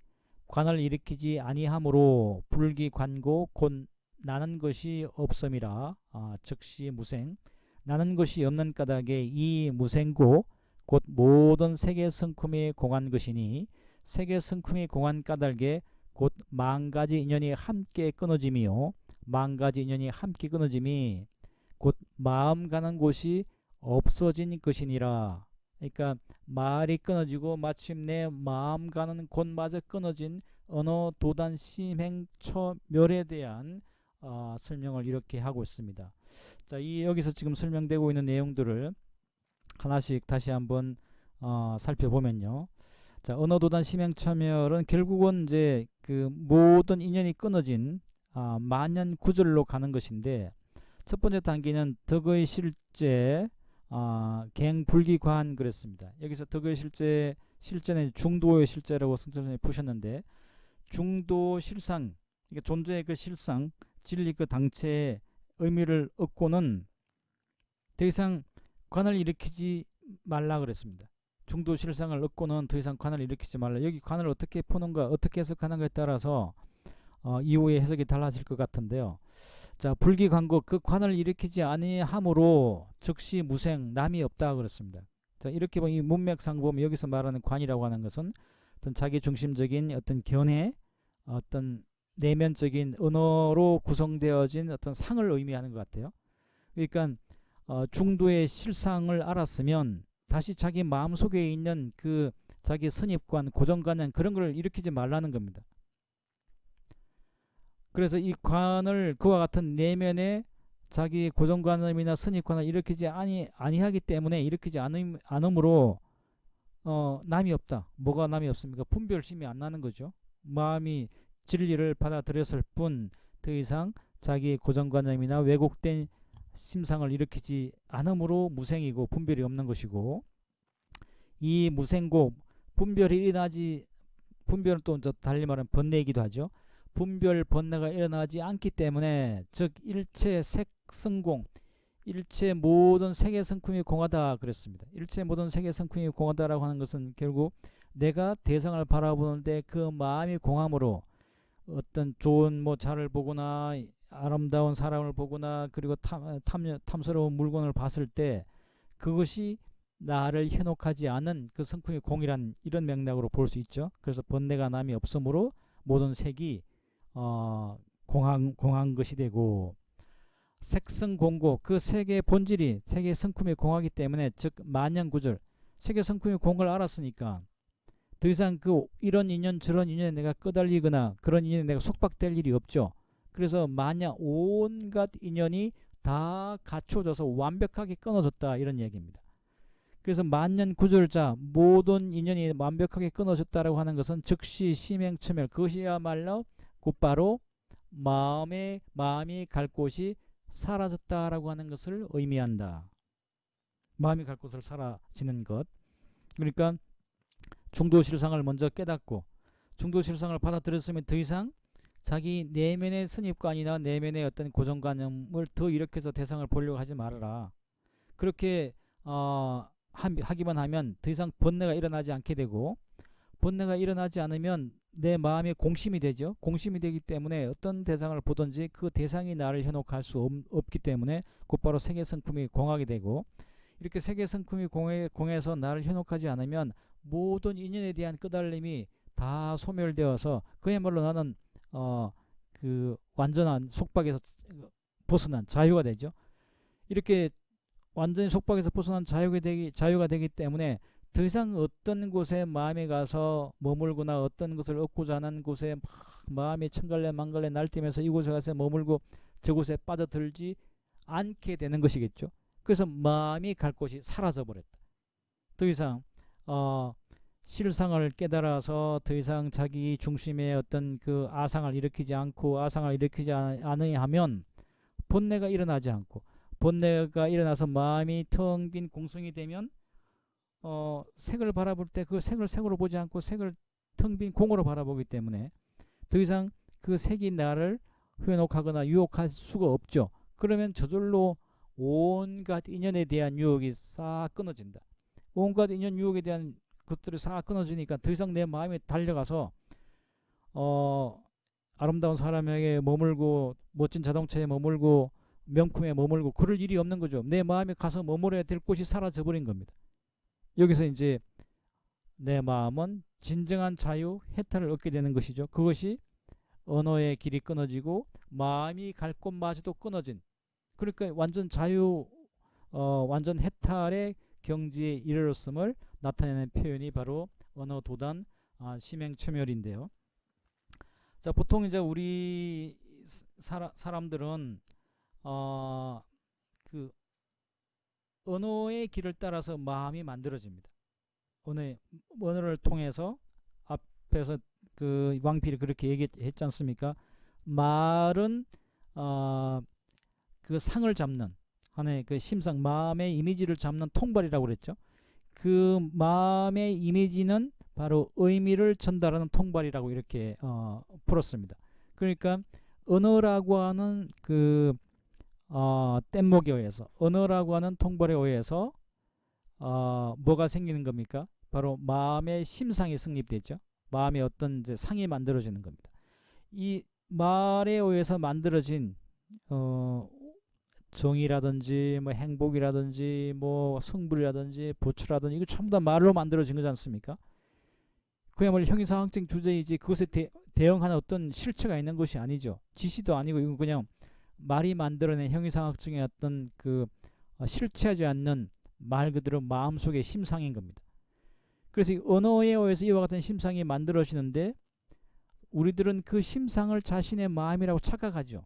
관을 일으키지 아니함으로 불기관고 곧 나는 것이 없음이라. 즉시 무생, 나는 것이 없는 까닭에 이 무생고 곧 모든 세계 성품이 공한 것이니, 세계 성품이 공한 까닭에 곧 만가지 인연이 함께 끊어짐이요, 만가지 인연이 함께 끊어짐이 곧 마음 가는 곳이 없어진 것이니라. 그러니까 말이 끊어지고 마침내 마음 가는 곳마저 끊어진 언어 도단 심행처멸에 대한 설명을 이렇게 하고 있습니다. 자, 여기서 지금 설명되고 있는 내용들을 하나씩 다시 한번 살펴보면요. 자, 언어 도단 심행처멸은 결국은 이제 그 모든 인연이 끊어진 만연구절로 가는 것인데, 첫 번째 단계는 덕의 실제, 갱불기관 그랬습니다. 여기서 덕의 실제는 중도의 실제라고 선생님이 푸셨는데, 중도 실상, 그러니까 존재의 그 실상, 진리 그 당체의 의미를 얻고는 더 이상 관을 일으키지 말라 그랬습니다. 중도 실상을 얻고는 더 이상 관을 일으키지 말라. 여기 관을 어떻게 푸는가, 어떻게 해석하는가에 따라서 이후의 해석이 달라질 것 같은데요. 자, 불기관고, 그 관을 일으키지 아니함으로 즉시 무생, 남이 없다 그랬습니다. 자, 이렇게 보면 이 문맥상 보면 여기서 말하는 관이라고 하는 것은 어떤 자기 중심적인 어떤 견해, 어떤 내면적인 언어로 구성되어진 어떤 상을 의미하는 것 같아요. 그러니까 중도의 실상을 알았으면 다시 자기 마음속에 있는 그 자기 선입관, 고정관념, 그런 걸 일으키지 말라는 겁니다. 그래서 이 관을 그와 같은 내면의 자기 고정관념이나 선입관을 일으키지 아니하기 때문에, 일으키지 않음으로 남이 없다. 뭐가 남이 없습니까? 분별심이 안 나는 거죠. 마음이 진리를 받아들였을 뿐 더 이상 자기 고정관념이나 왜곡된 심상을 일으키지 않음으로 무생이고 분별이 없는 것이고, 이 무생고, 분별은 또 달리 말하면 번뇌이기도 하죠. 분별 번뇌가 일어나지 않기 때문에, 즉 일체 색성공, 일체 모든 세계 성품이 공하다 그랬습니다. 일체 모든 세계 성품이 공하다라고 하는 것은 결국 내가 대상을 바라보는데 그 마음이 공함으로 어떤 좋은 자를 보거나 아름다운 사람을 보거나 그리고 탐스러운 물건을 봤을 때 그것이 나를 현혹하지 않은 그 성품이 공이란 이런 맥락으로 볼 수 있죠. 그래서 번뇌가 남이 없으므로 모든 색이 공한 것이 되고, 색성공고, 그 색의 본질이 색의 성품이 공하기 때문에, 즉 만연구절, 색의 성품이 공을 알았으니까 더 이상 이런 인연 저런 인연에 내가 끄달리거나 그런 인연에 내가 속박될 일이 없죠. 그래서 만약 온갖 인연이 다 갖춰져서 완벽하게 끊어졌다, 이런 얘기입니다. 그래서 만연구절자, 모든 인연이 완벽하게 끊어졌다라고 하는 것은 즉시 심행처멸, 그것이야말로 곧바로 마음이 갈 곳이 사라졌다라고 하는 것을 의미한다. 마음이 갈 곳을 사라지는 것. 그러니까 중도 실상을 먼저 깨닫고 중도 실상을 받아들였으면 더 이상 자기 내면의 선입관이나 내면의 어떤 고정관념을 더 일으켜서 대상을 보려고 하지 말아라. 그렇게 하기만 하면 더 이상 번뇌가 일어나지 않게 되고, 번뇌가 일어나지 않으면 내 마음에 공심이 되죠. 공심이 되기 때문에 어떤 대상을 보든지 그 대상이 나를 현혹할 수 없기 때문에 곧바로 세계성품이 공하게 되고, 이렇게 세계성품이 공해서 나를 현혹하지 않으면 모든 인연에 대한 끄달림이 다 소멸되어서 그야말로 나는 그 완전한 속박에서 벗어난 자유가 되죠. 이렇게 완전히 속박에서 벗어난 자유가 되기 때문에 더 이상 어떤 곳에 마음이 가서 머물거나 어떤 것을 얻고자 하는 곳에 마음이 천갈래 만갈래 날뛰면서 이곳에 가서 머물고 저곳에 빠져들지 않게 되는 것이겠죠. 그래서 마음이 갈 곳이 사라져 버렸다. 더 이상 실상을 깨달아서 더 이상 자기 중심의 어떤 그 아상을 일으키지 않고 아상을 일으키지 않으려 하면 본내가 일어나지 않고, 본내가 일어나서 마음이 텅 빈 공성이 되면 색을 바라볼 때 그 색을 색으로 보지 않고 색을 텅 빈 공으로 바라보기 때문에 더 이상 그 색이 나를 회복하거나 유혹할 수가 없죠. 그러면 저절로 온갖 인연에 대한 유혹이 싹 끊어진다. 온갖 인연 유혹에 대한 것들이 싹 끊어지니까 더 이상 내 마음이 달려가서 아름다운 사람에게 머물고 멋진 자동차에 머물고 명품에 머물고 그럴 일이 없는 거죠. 내 마음이 가서 머물러야 될 곳이 사라져 버린 겁니다. 여기서 이제 내 마음은 진정한 자유, 해탈을 얻게 되는 것이죠. 그것이 언어의 길이 끊어지고 마음이 갈 곳마저도 끊어진, 그러니까 완전 자유, 완전 해탈의 경지에 이르렀음을 나타내는 표현이 바로 언어 도단, 심행처멸인데요. 자, 보통 이제 우리 사람들은 그 언어의 길을 따라서 마음이 만들어집니다. 언어를 통해서 앞에서 그 왕필이 그렇게 얘기했지 않습니까? 말은 그 상을 잡는 하나의 그 심상, 마음의 이미지를 잡는 통발이라고 그랬죠. 그 마음의 이미지는 바로 의미를 전달하는 통발이라고 이렇게 풀었습니다. 그러니까 언어라고 하는 그 뗏목에 의해서, 언어라고 하는 통발에 의해서 뭐가 생기는 겁니까? 바로 마음의 심상이 성립되죠. 마음의 어떤 이제 상이 만들어지는 겁니다. 이 말에 의해서 만들어진 정의라든지 뭐 행복이라든지 뭐 성불이라든지 부처라든지 이거 전부 다 말로 만들어진 거지 않습니까? 그야말로 형이상학적 주제이지 그것에 대응하는 어떤 실체가 있는 것이 아니죠. 지시도 아니고 이건 그냥 말이 만들어낸 형이상학적인 어떤 그 실체하지 않는 말 그대로 마음속의 심상인 겁니다. 그래서 이 언어에 의해서 이와 같은 심상이 만들어지는데 우리들은 그 심상을 자신의 마음이라고 착각하죠.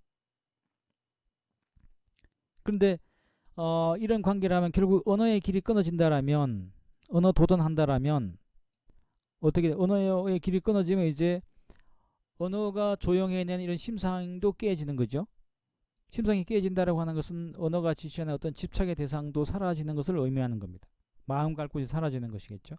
그런데 이런 관계라면 결국 언어의 길이 끊어진다라면, 언어 도전한다라면 어떻게 언어의 길이 끊어지면 이제 언어가 조용해낸 이런 심상도 깨지는 거죠. 심상이 깨진다라고 하는 것은 언어가 지시하는 어떤 집착의 대상도 사라지는 것을 의미하는 겁니다. 마음 갈 곳이 사라지는 것이겠죠.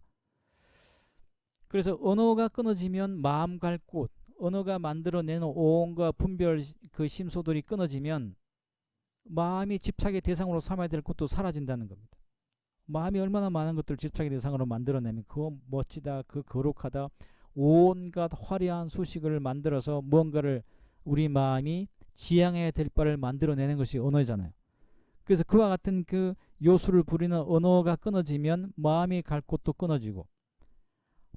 그래서 언어가 끊어지면 마음 갈 곳, 언어가 만들어내는 온갖 분별 그 심소들이 끊어지면 마음이 집착의 대상으로 삼아야 될 것도 사라진다는 겁니다. 마음이 얼마나 많은 것들을 집착의 대상으로 만들어내면 그거 멋지다, 그 거룩하다, 온갖 화려한 수식을 만들어서 무언가를 우리 마음이 지향해야 될 바를 만들어내는 것이 언어잖아요. 그래서 그와 같은 그 요술을 부리는 언어가 끊어지면 마음이 갈 곳도 끊어지고,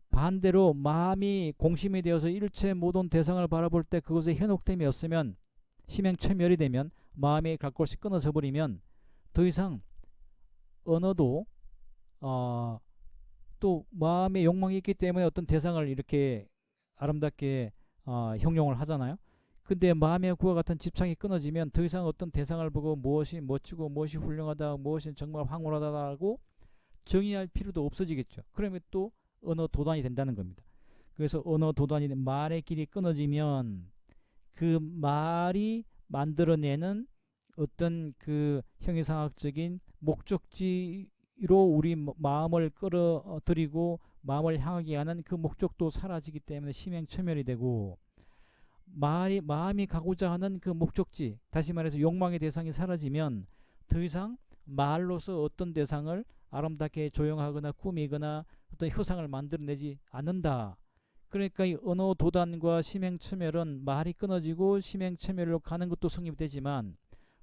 반대로 마음이 공심이 되어서 일체 모든 대상을 바라볼 때 그것에 현혹됨이 없으면, 심행처멸이 되면, 마음이 갈 곳이 끊어져 버리면 더 이상 언어도 또 마음의 욕망이 있기 때문에 어떤 대상을 이렇게 아름답게 형용을 하잖아요. 근데 마음의 그와 같은 집착이 끊어지면 더 이상 어떤 대상을 보고 무엇이 멋지고 무엇이 훌륭하다, 무엇이 정말 황홀하다고 정의할 필요도 없어지겠죠. 그러면 또 언어 도단이 된다는 겁니다. 그래서 언어 도단이 말의 길이 끊어지면 그 말이 만들어내는 어떤 그 형이상학적인 목적지로 우리 마음을 끌어들이고 마음을 향하게 하는 그 목적도 사라지기 때문에 심행처멸이 되고, 마음이 가고자 하는 그 목적지, 다시 말해서 욕망의 대상이 사라지면 더 이상 말로서 어떤 대상을 아름답게 조용하거나 꾸미거나 어떤 효상을 만들어내지 않는다. 그러니까 이 언어 도단과 심행처멸은 말이 끊어지고 심행처멸로 가는 것도 성립이 되지만,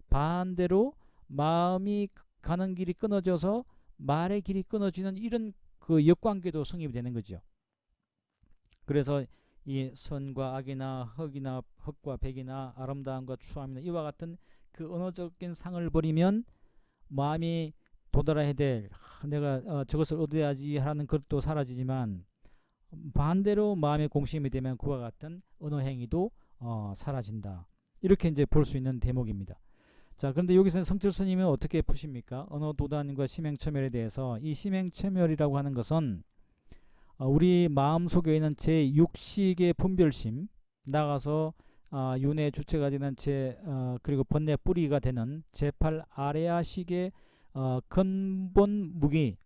반대로 마음이 가는 길이 끊어져서 말의 길이 끊어지는 이런 그 역관계도 성립이 되는 거죠. 그래서 이 선과 악이나 흑과 백이나 아름다움과 추함이나 이와 같은 그 언어적인 상을 버리면 마음이 도달해야 될 내가 저것을 얻어야지 하는 것도 사라지지만, 반대로 마음의 공심이 되면 그와 같은 언어 행위도 사라진다. 이렇게 이제 볼 수 있는 대목입니다. 자, 그런데 여기서 성철 스님은 어떻게 푸십니까? 언어 도단과 심행처멸에 대해서 이 심행처멸이라고 하는 것은 우리 마음속에 있는 제6식의 분별심 나가서 윤회 주체가 되는 그리고 번뇌 뿌리가 되는 제8 아레아식의 근본 무기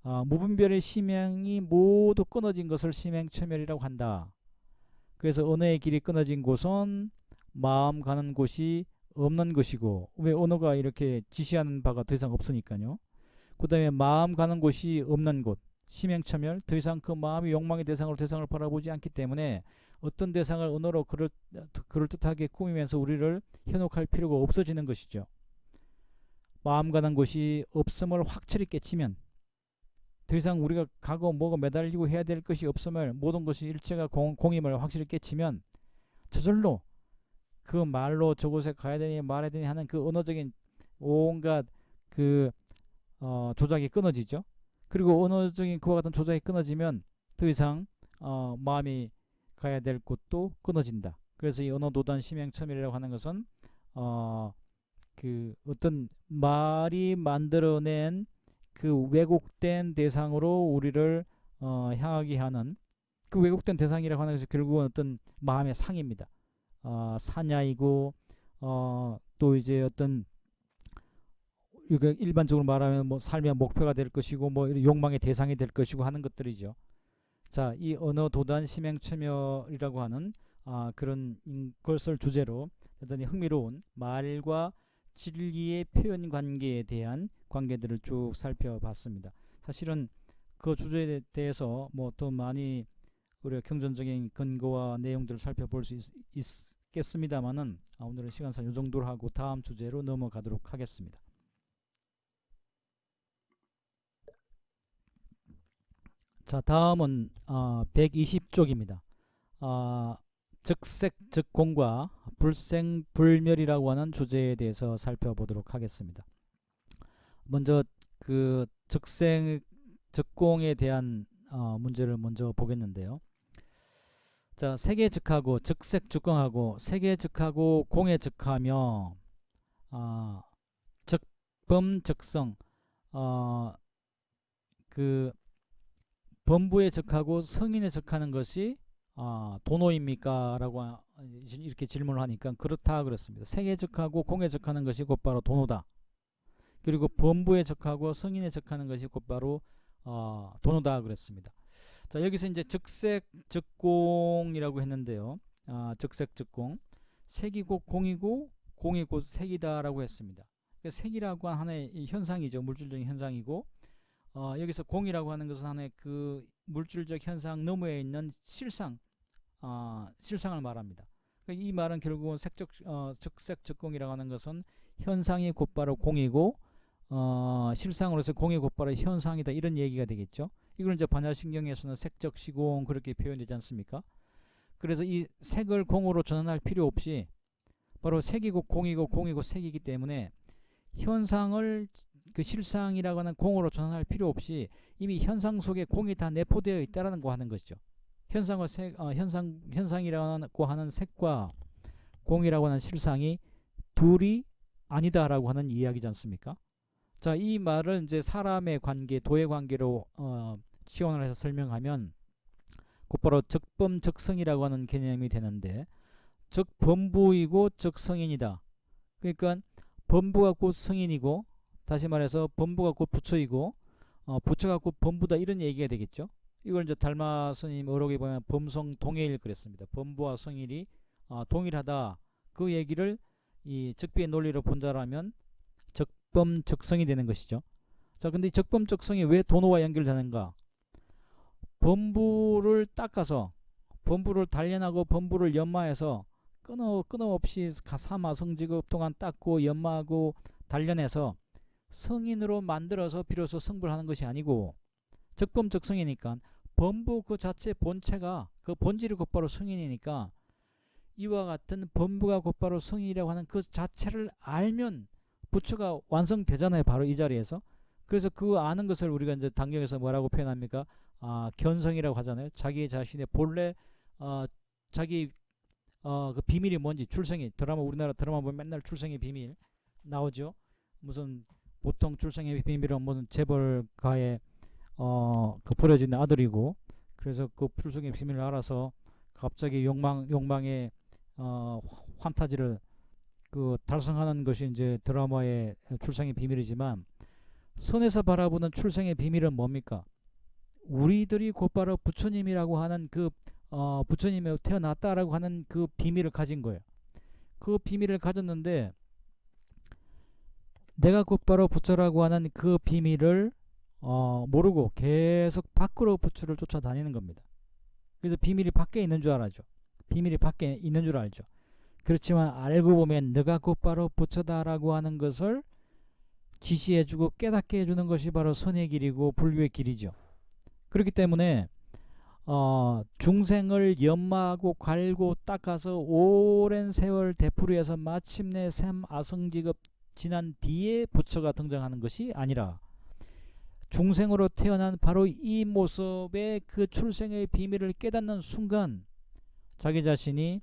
무분별의 심행이 모두 끊어진 것을 심행처멸이라고 한다. 그래서 언어의 길이 끊어진 곳은 마음 가는 곳이 없는 것이고, 왜 언어가 이렇게 지시하는 바가 더 이상 없으니까요. 그 다음에 마음 가는 곳이 없는 곳, 심행처멸, 더 이상 그 마음이 욕망의 대상으로 대상을 바라보지 않기 때문에 어떤 대상을 언어로 그럴듯하게 꾸미면서 우리를 현혹할 필요가 없어지는 것이죠. 마음 가는 곳이 없음을 확실히 깨치면 더 이상 우리가 가고 뭐고 매달리고 해야 될 것이 없음을, 모든 것이 일체가 공임을 확실히 깨치면 저절로 그 말로 저곳에 가야 되니 말해야 되니 하는 그 언어적인 온갖 그 조작이 끊어지죠. 그리고 언어적인 그와 같은 조작이 끊어지면 더 이상 마음이 가야 될 곳도 끊어진다. 그래서 이 언어도단 심행처멸이라고 하는 것은 그 어떤 말이 만들어낸 그 왜곡된 대상으로 우리를 향하게 하는 그 왜곡된 대상이라고 하는 것이 결국은 어떤 마음의 상입니다. 사냐이고 또 이제 어떤 일반적으로 말하면 뭐 삶의 목표가 될 것이고 뭐 욕망의 대상이 될 것이고 하는 것들이죠. 자, 이 언어 도단 심행처멸이라고 하는 그런 것을 주제로 대단히 흥미로운 말과 진리의 표현 관계에 대한 관계들을 쭉 살펴봤습니다. 사실은 그 주제에 대해서 뭐 더 많이 우리가 경전적인 근거와 내용들을 살펴볼 수 있겠습니다만은 오늘은 시간상 이 정도로 하고 다음 주제로 넘어가도록 하겠습니다. 자, 다음은 120쪽입니다. 즉색즉공과 불생불멸이라고 하는 주제에 대해서 살펴보도록 하겠습니다. 먼저 그 즉생즉공에 대한 문제를 먼저 보겠는데요. 자, 세계즉하고 즉색즉공하고 세계즉하고 공에 즉하며 즉범즉성 그 범부에 즉하고 성인에 즉하는 것이 도노입니까? 라고 이렇게 질문을 하니까 그렇다 그랬습니다. 세계 즉하고 공에 즉하는 것이 곧바로 도노다. 그리고 범부에 즉하고 성인에 즉하는 것이 곧바로 도노다 그랬습니다. 자, 여기서 이제 즉색즉공이라고 했는데요. 즉색즉공, 색이 곧 공이고 공이 곧 색이다라고 했습니다. 그러니까 색이라고 하나의 이 현상이죠. 물질적인 현상이고 여기서 공이라고 하는 것은 하나의 그 물질적 현상 너머에 있는 실상을 말합니다. 그러니까 이 말은 결국은 즉색즉공이라고 하는 것은 현상이 곧바로 공이고 실상으로서 공이 곧바로 현상이다, 이런 얘기가 되겠죠. 이걸 이제 반야신경에서는 색적시공 그렇게 표현되지 않습니까? 그래서 이 색을 공으로 전환할 필요 없이 바로 색이고 공이고 공이고 색이기 때문에 현상을 그 실상이라고 하는 공으로 전환할 필요 없이 이미 현상 속에 공이 다 내포되어 있다라는 거 하는 것이죠. 현상이라고 하는 색과 공이라고 하는 실상이 둘이 아니다라고 하는 이야기지 않습니까? 자, 이 말을 이제 사람의 관계, 도의 관계로 치환을 해서 설명하면 곧바로 즉범즉성이라고 하는 개념이 되는데, 즉 범부이고 즉 성인이다. 그러니까 범부가 곧 성인이고, 다시 말해서 범부가 곧 부처이고 부처가 곧 범부다, 이런 얘기가 되겠죠. 이걸 이제 달마 스님 어록에 보면 범성 동해일 그랬습니다. 범부와 성인이 동일하다, 그 얘기를 이 즉비의 논리로 본다라면 적범적성이 되는 것이죠. 자, 근데 이 적범적성이 왜 도노와 연결되는가? 범부를 닦아서, 범부를 단련하고 범부를 연마해서 끊임없이 사마성지급 동안 닦고 연마하고 단련해서 성인으로 만들어서 비로소 성불하는 것이 아니고, 적범적성이니까 범부 그 자체 본체가, 그 본질이 곧바로 성인이니까 이와 같은 범부가 곧바로 성인이라고 하는 그 자체를 알면 부처가 완성되잖아요, 바로 이 자리에서. 그래서 그 아는 것을 우리가 이제 당경에서 뭐라고 표현합니까? 견성이라고 하잖아요. 자기 자신의 본래 자기 그 비밀이 뭔지, 출생이, 우리나라 드라마 보면 맨날 출생의 비밀, 나오죠. 무슨 보통 출생의 비밀은 무슨 재벌가의 그 버려진 아들이고, 그래서 그 출생의 비밀을 알아서 갑자기 욕망의 환타지를 그 달성하는 것이 이제 드라마의 출생의 비밀이지만, 선에서 바라보는 출생의 비밀은 뭡니까? 우리들이 곧바로 부처님이라고 하는 그 부처님이 태어났다라고 하는 그 비밀을 가진 거예요. 그 비밀을 가졌는데, 내가 곧바로 부처라고 하는 그 비밀을 모르고 계속 밖으로 부처를 쫓아다니는 겁니다. 그래서 비밀이 밖에 있는 줄 알죠. 비밀이 밖에 있는 줄 알죠. 그렇지만 알고 보면 내가 곧바로 부처다라고 하는 것을 지시해주고 깨닫게 해주는 것이 바로 선의 길이고 불교의 길이죠. 그렇기 때문에 중생을 연마하고 갈고 닦아서 오랜 세월 되풀이해서 마침내 샘아성직업 지난 뒤에 부처가 등장하는 것이 아니라, 중생으로 태어난 바로 이 모습의 그 출생의 비밀을 깨닫는 순간 자기 자신이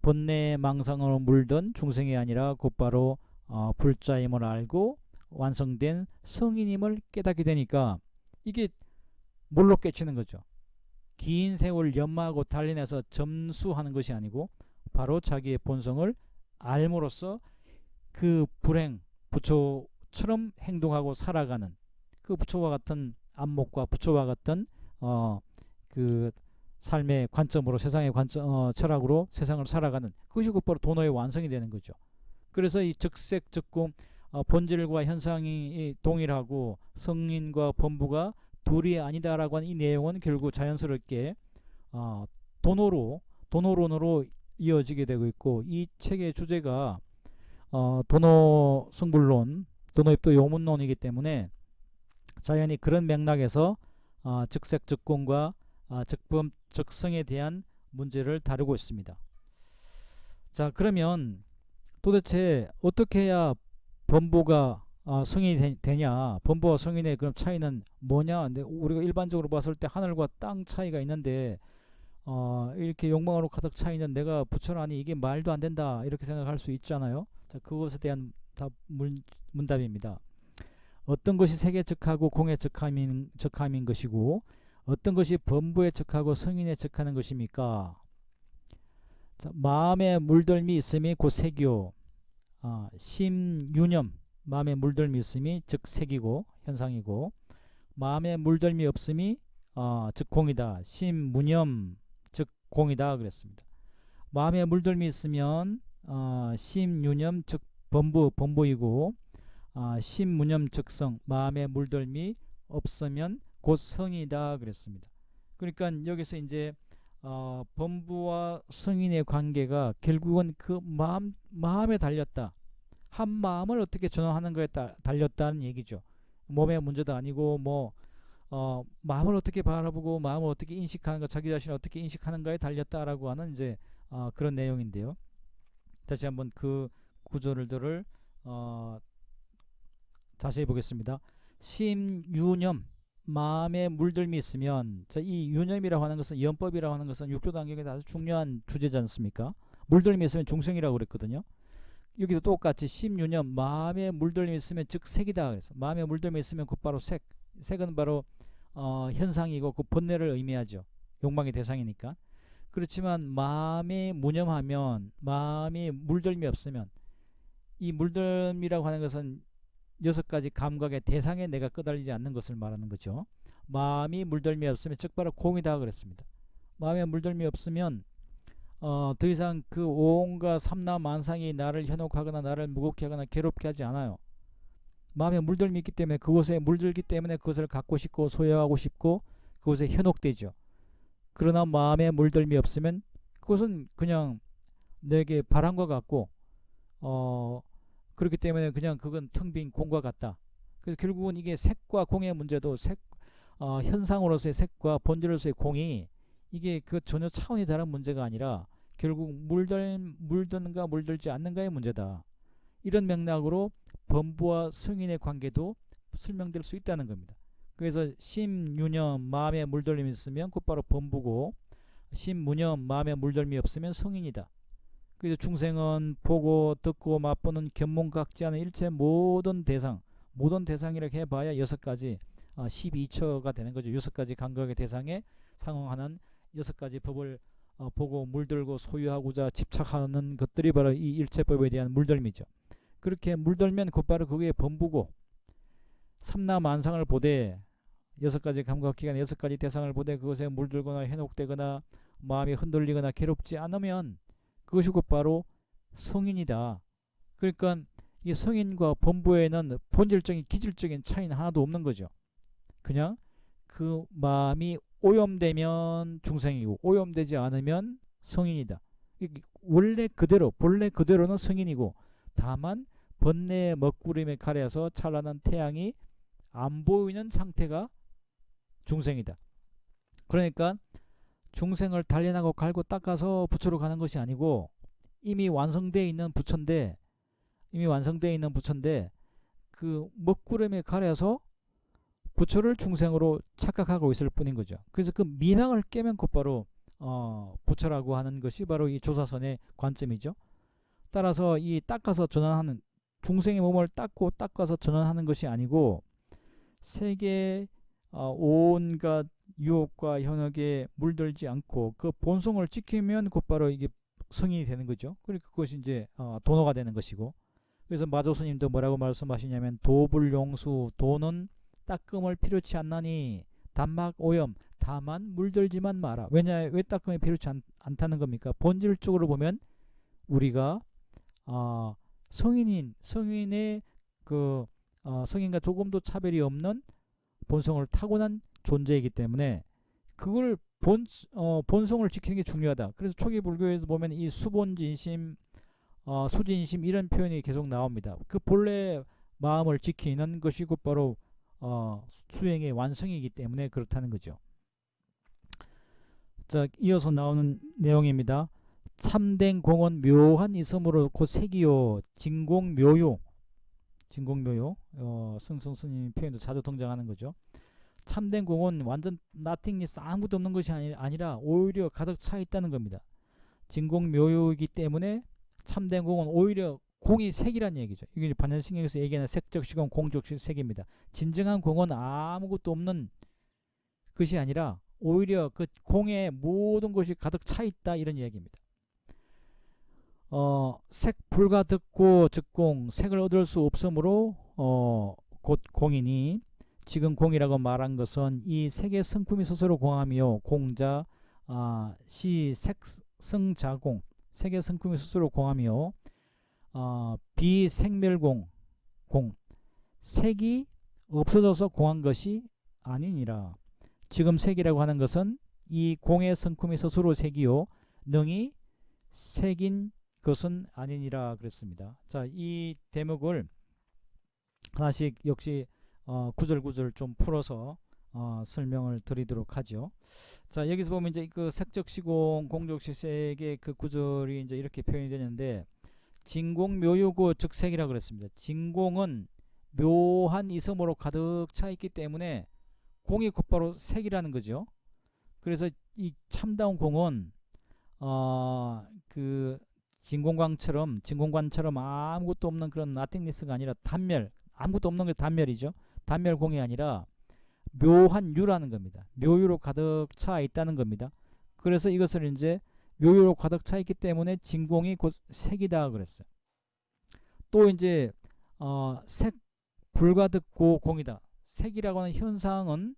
번뇌 망상으로 물던 중생이 아니라 곧바로 불자임을 알고 완성된 성인임을 깨닫게 되니까, 이게 뭘로 깨치는 거죠? 긴 세월 연마하고 단련해서 점수하는 것이 아니고 바로 자기의 본성을 알므로써 그 불행 부처처럼 행동하고 살아가는, 그 부처와 같은 안목과 부처와 같은 그 삶의 관점으로, 세상의 관점 철학으로 세상을 살아가는, 그것이 곧바로 도노의 완성이 되는 거죠. 그래서 이 즉색 즉공 본질과 현상이 동일하고 성인과 범부가 둘이 아니다라고 하는 이 내용은 결국 자연스럽게 도노론으로 이어지게 되고 있고, 이 책의 주제가 도노 성불론, 도노입도 요문론이기 때문에 자연히 그런 맥락에서 즉색 즉공과 즉범 즉성에 대한 문제를 다루고 있습니다. 자, 그러면 도대체 어떻게 해야 범부가 성인이 되냐, 범부와 성인의 그런 차이는 뭐냐? 근데 우리가 일반적으로 봤을 때 하늘과 땅 차이가 있는데 이렇게 욕망으로 가득 차 있는 내가 부처라니 이게 말도 안 된다, 이렇게 생각할 수 있잖아요. 자, 그것에 대한 문답입니다. 어떤 것이 세계 즉하고 공의 즉함인 것이고, 어떤 것이 범부에 즉하고 성인에 즉하는 것입니까? 자, 마음에 물들미 있음이 곧 색이요, 심유념, 마음에 물들미 있음이 즉 색이고 현상이고, 마음에 물들미 없음이 즉 공이다, 심무념 즉 공이다 그랬습니다. 마음에 물들미 있으면 심유념 즉 범부이고, 심무념 즉 성, 마음에 물들미 없으면 곧 성이다 그랬습니다. 그러니까 여기서 이제 범부와 성인의 관계가 결국은 그 마음에 달렸다, 한 마음을 어떻게 전환하는 거에 달렸다는 얘기죠. 몸의 문제도 아니고 마음을 어떻게 바라보고 마음을 어떻게 인식하는가, 자기 자신을 어떻게 인식하는가에 달렸다라고 하는 이제 그런 내용인데요. 다시 한번 그 구조들을 자세히 보겠습니다. 심유념, 마음에 물들미 있으면, 이 유념이라고 하는 것은, 연법이라고 하는 것은 육조 단계에 아주 중요한 주제지 않습니까? 물들미 있으면 중생이라고 그랬거든요. 여기도 똑같이 심유념, 마음에 물들미 있으면 즉 색이다 그래서, 마음에 물들미 있으면 곧바로 색은 바로 현상이고 그 본래를 의미하죠. 욕망의 대상이니까. 그렇지만 마음이 무념하면, 마음이 물들미 없으면, 이 물들미라고 하는 것은 6가지 감각의 대상에 내가 끄달리지 않는 것을 말하는 거죠. 마음이 물들미 없으면 즉 바로 공이다 그랬습니다. 마음에 물들미 없으면 더 이상 그 온갖 삼라만상이 나를 현혹하거나 나를 무겁게 하거나 괴롭게 하지 않아요. 마음에 물들미 있기 때문에, 그곳에 물들기 때문에 그것을 갖고 싶고 소유하고 싶고 그곳에 현혹되죠. 그러나 마음에 물들미 없으면 그것은 그냥 내게 바람과 같고 그렇기 때문에 그냥 그건 텅 빈 공과 같다. 그래서 결국은 이게 색과 공의 문제도 현상으로서의 색과 본질로서의 공이, 이게 그 전혀 차원이 다른 문제가 아니라 결국 물드는가 물들지 않는가의 문제다. 이런 맥락으로 범부와 성인의 관계도 설명될 수 있다는 겁니다. 그래서 심유념, 마음에 물들림이 있으면 곧바로 범부고, 심무념, 마음에 물들림이 없으면 성인이다. 그래서 중생은 보고 듣고 맛보는 견문각지하는 일체 모든 대상이라고 해봐야 6가지 12처가 되는 거죠. 6가지 감각의 대상에 상응하는 6가지 법을 보고 물들고 소유하고자 집착하는 것들이 바로 이 일체법에 대한 물들미죠. 그렇게 물들면 곧바로 그게 범부고 삼라만상을 보되 6가지 감각기관 6가지 대상을 보되 그것에 물들거나 해독되거나 마음이 흔들리거나 괴롭지 않으면 그것이 곧바로 성인이다. 그러니까 이 성인과 범부에는 본질적인 기질적인 차이는 하나도 없는 거죠. 그냥 그 마음이 오염되면 중생이고 오염되지 않으면 성인이다. 원래 본래 그대로는 성인이고 다만 번뇌의 먹구름에 가려서 찬란한 태양이 안 보이는 상태가 중생이다. 그러니까 중생을 단련하고 갈고 닦아서 부처로 가는 것이 아니고 이미 완성되어 있는 부처인데 그 먹구름에 가려서 부처를 중생으로 착각하고 있을 뿐인 거죠. 그래서 그 미망을 깨면 곧바로 부처라고 하는 것이 바로 이 조사선의 관점이죠. 따라서 이 닦아서 전환하는 중생의 몸을 닦아서 전환하는 것이 아니고 세계 온갖 유혹과 현혹에 물들지 않고 그 본성을 지키면 곧바로 이게 성인이 되는 거죠. 그러니까 그것이 이제 도노가 되는 것이고. 그래서 마조스님도 뭐라고 말씀하시냐면 도불용수 도는 닦음을 필요치 않나니 단막 오염 다만 물들지만 마라. 왜 닦음이 필요치 않다는 겁니까? 본질적으로 보면 우리가 성인의 그 성인과 조금도 차별이 없는 본성을 타고난 존재이기 때문에 그걸 본성을 지키는 게 중요하다. 그래서 초기 불교에서 보면 이 수본진심, 수진심 이런 표현이 계속 나옵니다. 그 본래 마음을 지키는 것이 곧바로 수행의 완성이기 때문에 그렇다는 거죠. 자, 이어서 나오는 내용입니다. 참된 공은 묘한 있음으로 곧 색이요 진공묘요. 승승스님 표현도 자주 등장하는 거죠. 참된 공은 완전 나팅니스 아무것도 없는 것이 아니라 오히려 가득 차 있다는 겁니다. 진공묘요이기 때문에 참된 공은 오히려 공이 색이란 얘기죠. 이게 반야신경에서 얘기하는 색적 시공 공적 색입니다. 진정한 공은 아무것도 없는 것이 아니라 오히려 그 공에 모든 것이 가득 차 있다 이런 얘기입니다. 색 불가득고 즉공 색을 얻을 수 없으므로 곧 공이니 지금 공이라고 말한 것은 이 색의 성품이 스스로 공함이요 공자 시 색성자공 색의 성품이 스스로 공함이요 비생멸공 색이 없어져서 공한 것이 아니니라. 지금 색이라고 하는 것은 이 공의 성품이 스스로 색이요 능히 색인 것은 아니니라 그랬습니다. 자, 이 대목을 하나씩 역시 구절구절 좀 풀어서 설명을 드리도록 하죠. 자, 여기서 보면 이제 그 색적 시공 공적 시색의 그 구절이 이제 이렇게 표현이 되는데 진공묘유고 즉색이라 그랬습니다. 진공은 묘한 이성으로 가득 차 있기 때문에 공이 곧바로 색이라는 거죠. 그래서 이 참다운 공은 그 진공관처럼 아무것도 없는 그런 나팅니스가 아니라 단멸, 아무것도 없는 게 단멸이죠. 단멸공이 아니라 묘한 유라는 겁니다. 묘유로 가득 차 있다는 겁니다. 그래서 이것을 이제 묘유로 가득 차 있기 때문에 진공이 곧 색이다 그랬어요. 또 이제 색 불가득고 공이다. 색이라고 하는 현상은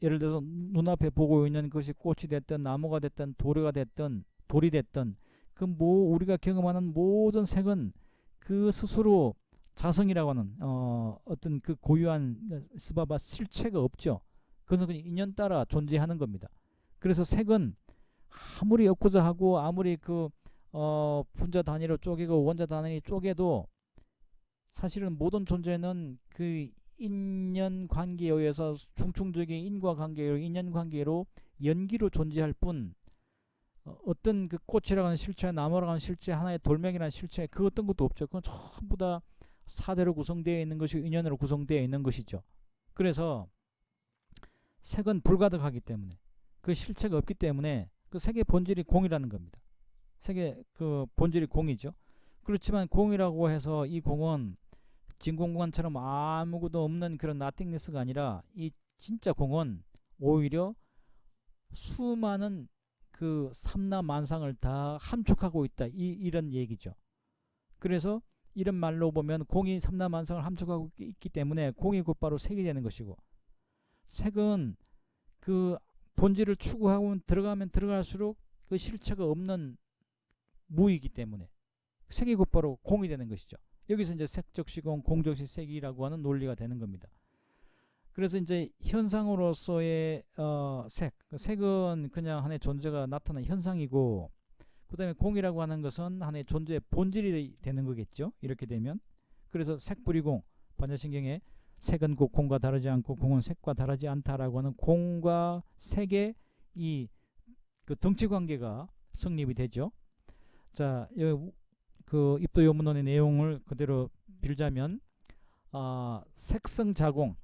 예를 들어서 눈앞에 보고 있는 것이 꽃이 됐든 나무가 됐든 돌이 됐든 그 우리가 경험하는 모든 색은 그 스스로 자성이라고 하는 어떤 그 고유한 스바바 실체가 없죠. 그것은 그냥 인연 따라 존재하는 겁니다. 그래서 색은 아무리 엮고자 하고 아무리 그 분자 단위로 쪼개고 원자 단위로 쪼개도 사실은 모든 존재는 그 인연관계에 의해서 중충적인 인과관계로 인연관계로 연기로 존재할 뿐 어떤 그 꽃이라고 하는 실체, 나무라고 하는 실체, 하나의 돌멩이라는 실체 그 어떤 것도 없죠. 그건 전부 다 사대로 구성되어 있는 것이 인연으로 구성되어 있는 것이죠. 그래서 색은 불가득하기 때문에 그 실체가 없기 때문에 그 색의 본질이 공이라는 겁니다. 색의 그 본질이 공이죠. 그렇지만 공이라고 해서 이 공은 진공관처럼 아무것도 없는 그런 나띵니스가 아니라 이 진짜 공은 오히려 수많은 그 삼라만상을 다 함축하고 있다. 이런 얘기죠. 그래서 이런 말로 보면 공이 삼라만상을 함축하고 있기 때문에 공이 곧바로 색이 되는 것이고, 색은 그 본질을 추구하고 들어가면 들어갈수록 그 실체가 없는 무이기 때문에 색이 곧바로 공이 되는 것이죠. 여기서 이제 색적시공, 공적시 색이라고 하는 논리가 되는 겁니다. 그래서 이제 현상으로서의 색은 그냥 하나의 존재가 나타나는 현상이고, 그 다음에 공이라고 하는 것은 하나의 존재의 본질이 되는 거겠죠. 이렇게 되면. 그래서 색불이공, 반야신경에 색은 곧 공과 다르지 않고 공은 색과 다르지 않다라고 하는 공과 색의 이 그 등치 관계가 성립이 되죠. 자, 그 입도요문론의 내용을 그대로 빌자면 색성자공,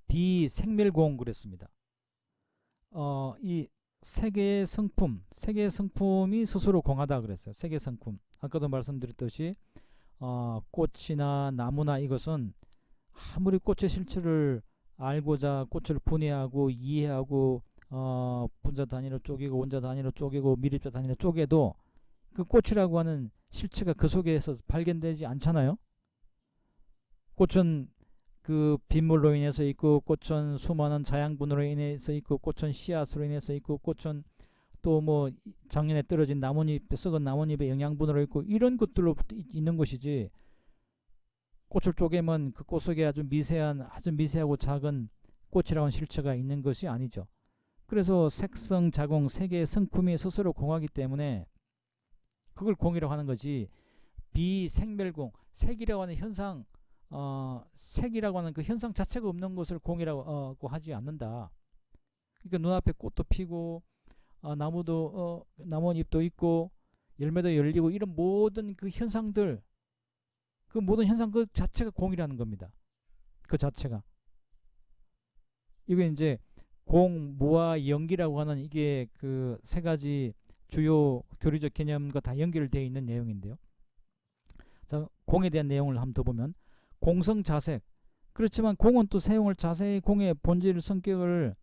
비생멸공 그랬습니다. 이 색의 성품이 스스로 공하다 그랬어요. 색의 성품. 아까도 말씀드렸듯이 꽃이나 나무나 이것은 아무리 꽃의 실체를 알고자 꽃을 분해하고 이해하고 분자 단위로 쪼개고 원자 단위로 쪼개고 밀입자 단위로 쪼개도 그 꽃이라고 하는 실체가 그 속에서 발견되지 않잖아요. 꽃은 그 빗물로 인해서 있고, 꽃은 수많은 자양분으로 인해서 있고, 꽃은 씨앗으로 인해서 있고, 꽃은 또 뭐 작년에 떨어진 나뭇잎, 썩은 나뭇잎의 영양분으로 있고, 이런 것들로 있는 것이지, 꽃을 쪼개면 그 꽃 속에 아주 미세하고 작은 꽃이라고 하는 실체가 있는 것이 아니죠. 그래서 색성, 자공, 색의 성품이 스스로 공하기 때문에 그걸 공이라고 하는 거지, 비생멸공, 색이라고 하는 현상, 색이라고 하는 그 현상 자체가 없는 것을 공이라고 하지 않는다. 그러니까 눈앞에 꽃도 피고 나무도 나뭇잎도 있고 열매도 열리고 이런 모든 그 현상들, 그 모든 현상 그 자체가 공이라는 겁니다. 그 자체가. 이게 이제 공, 무와 연기라고 하는 이게 그 세 가지 주요 교리적 개념과 다 연결되어 있는 내용인데요. 자, 공에 대한 내용을 한번 더 보면, 공성자색. 그렇지만 공은 또 세용을 자세히 공의 본질 성격을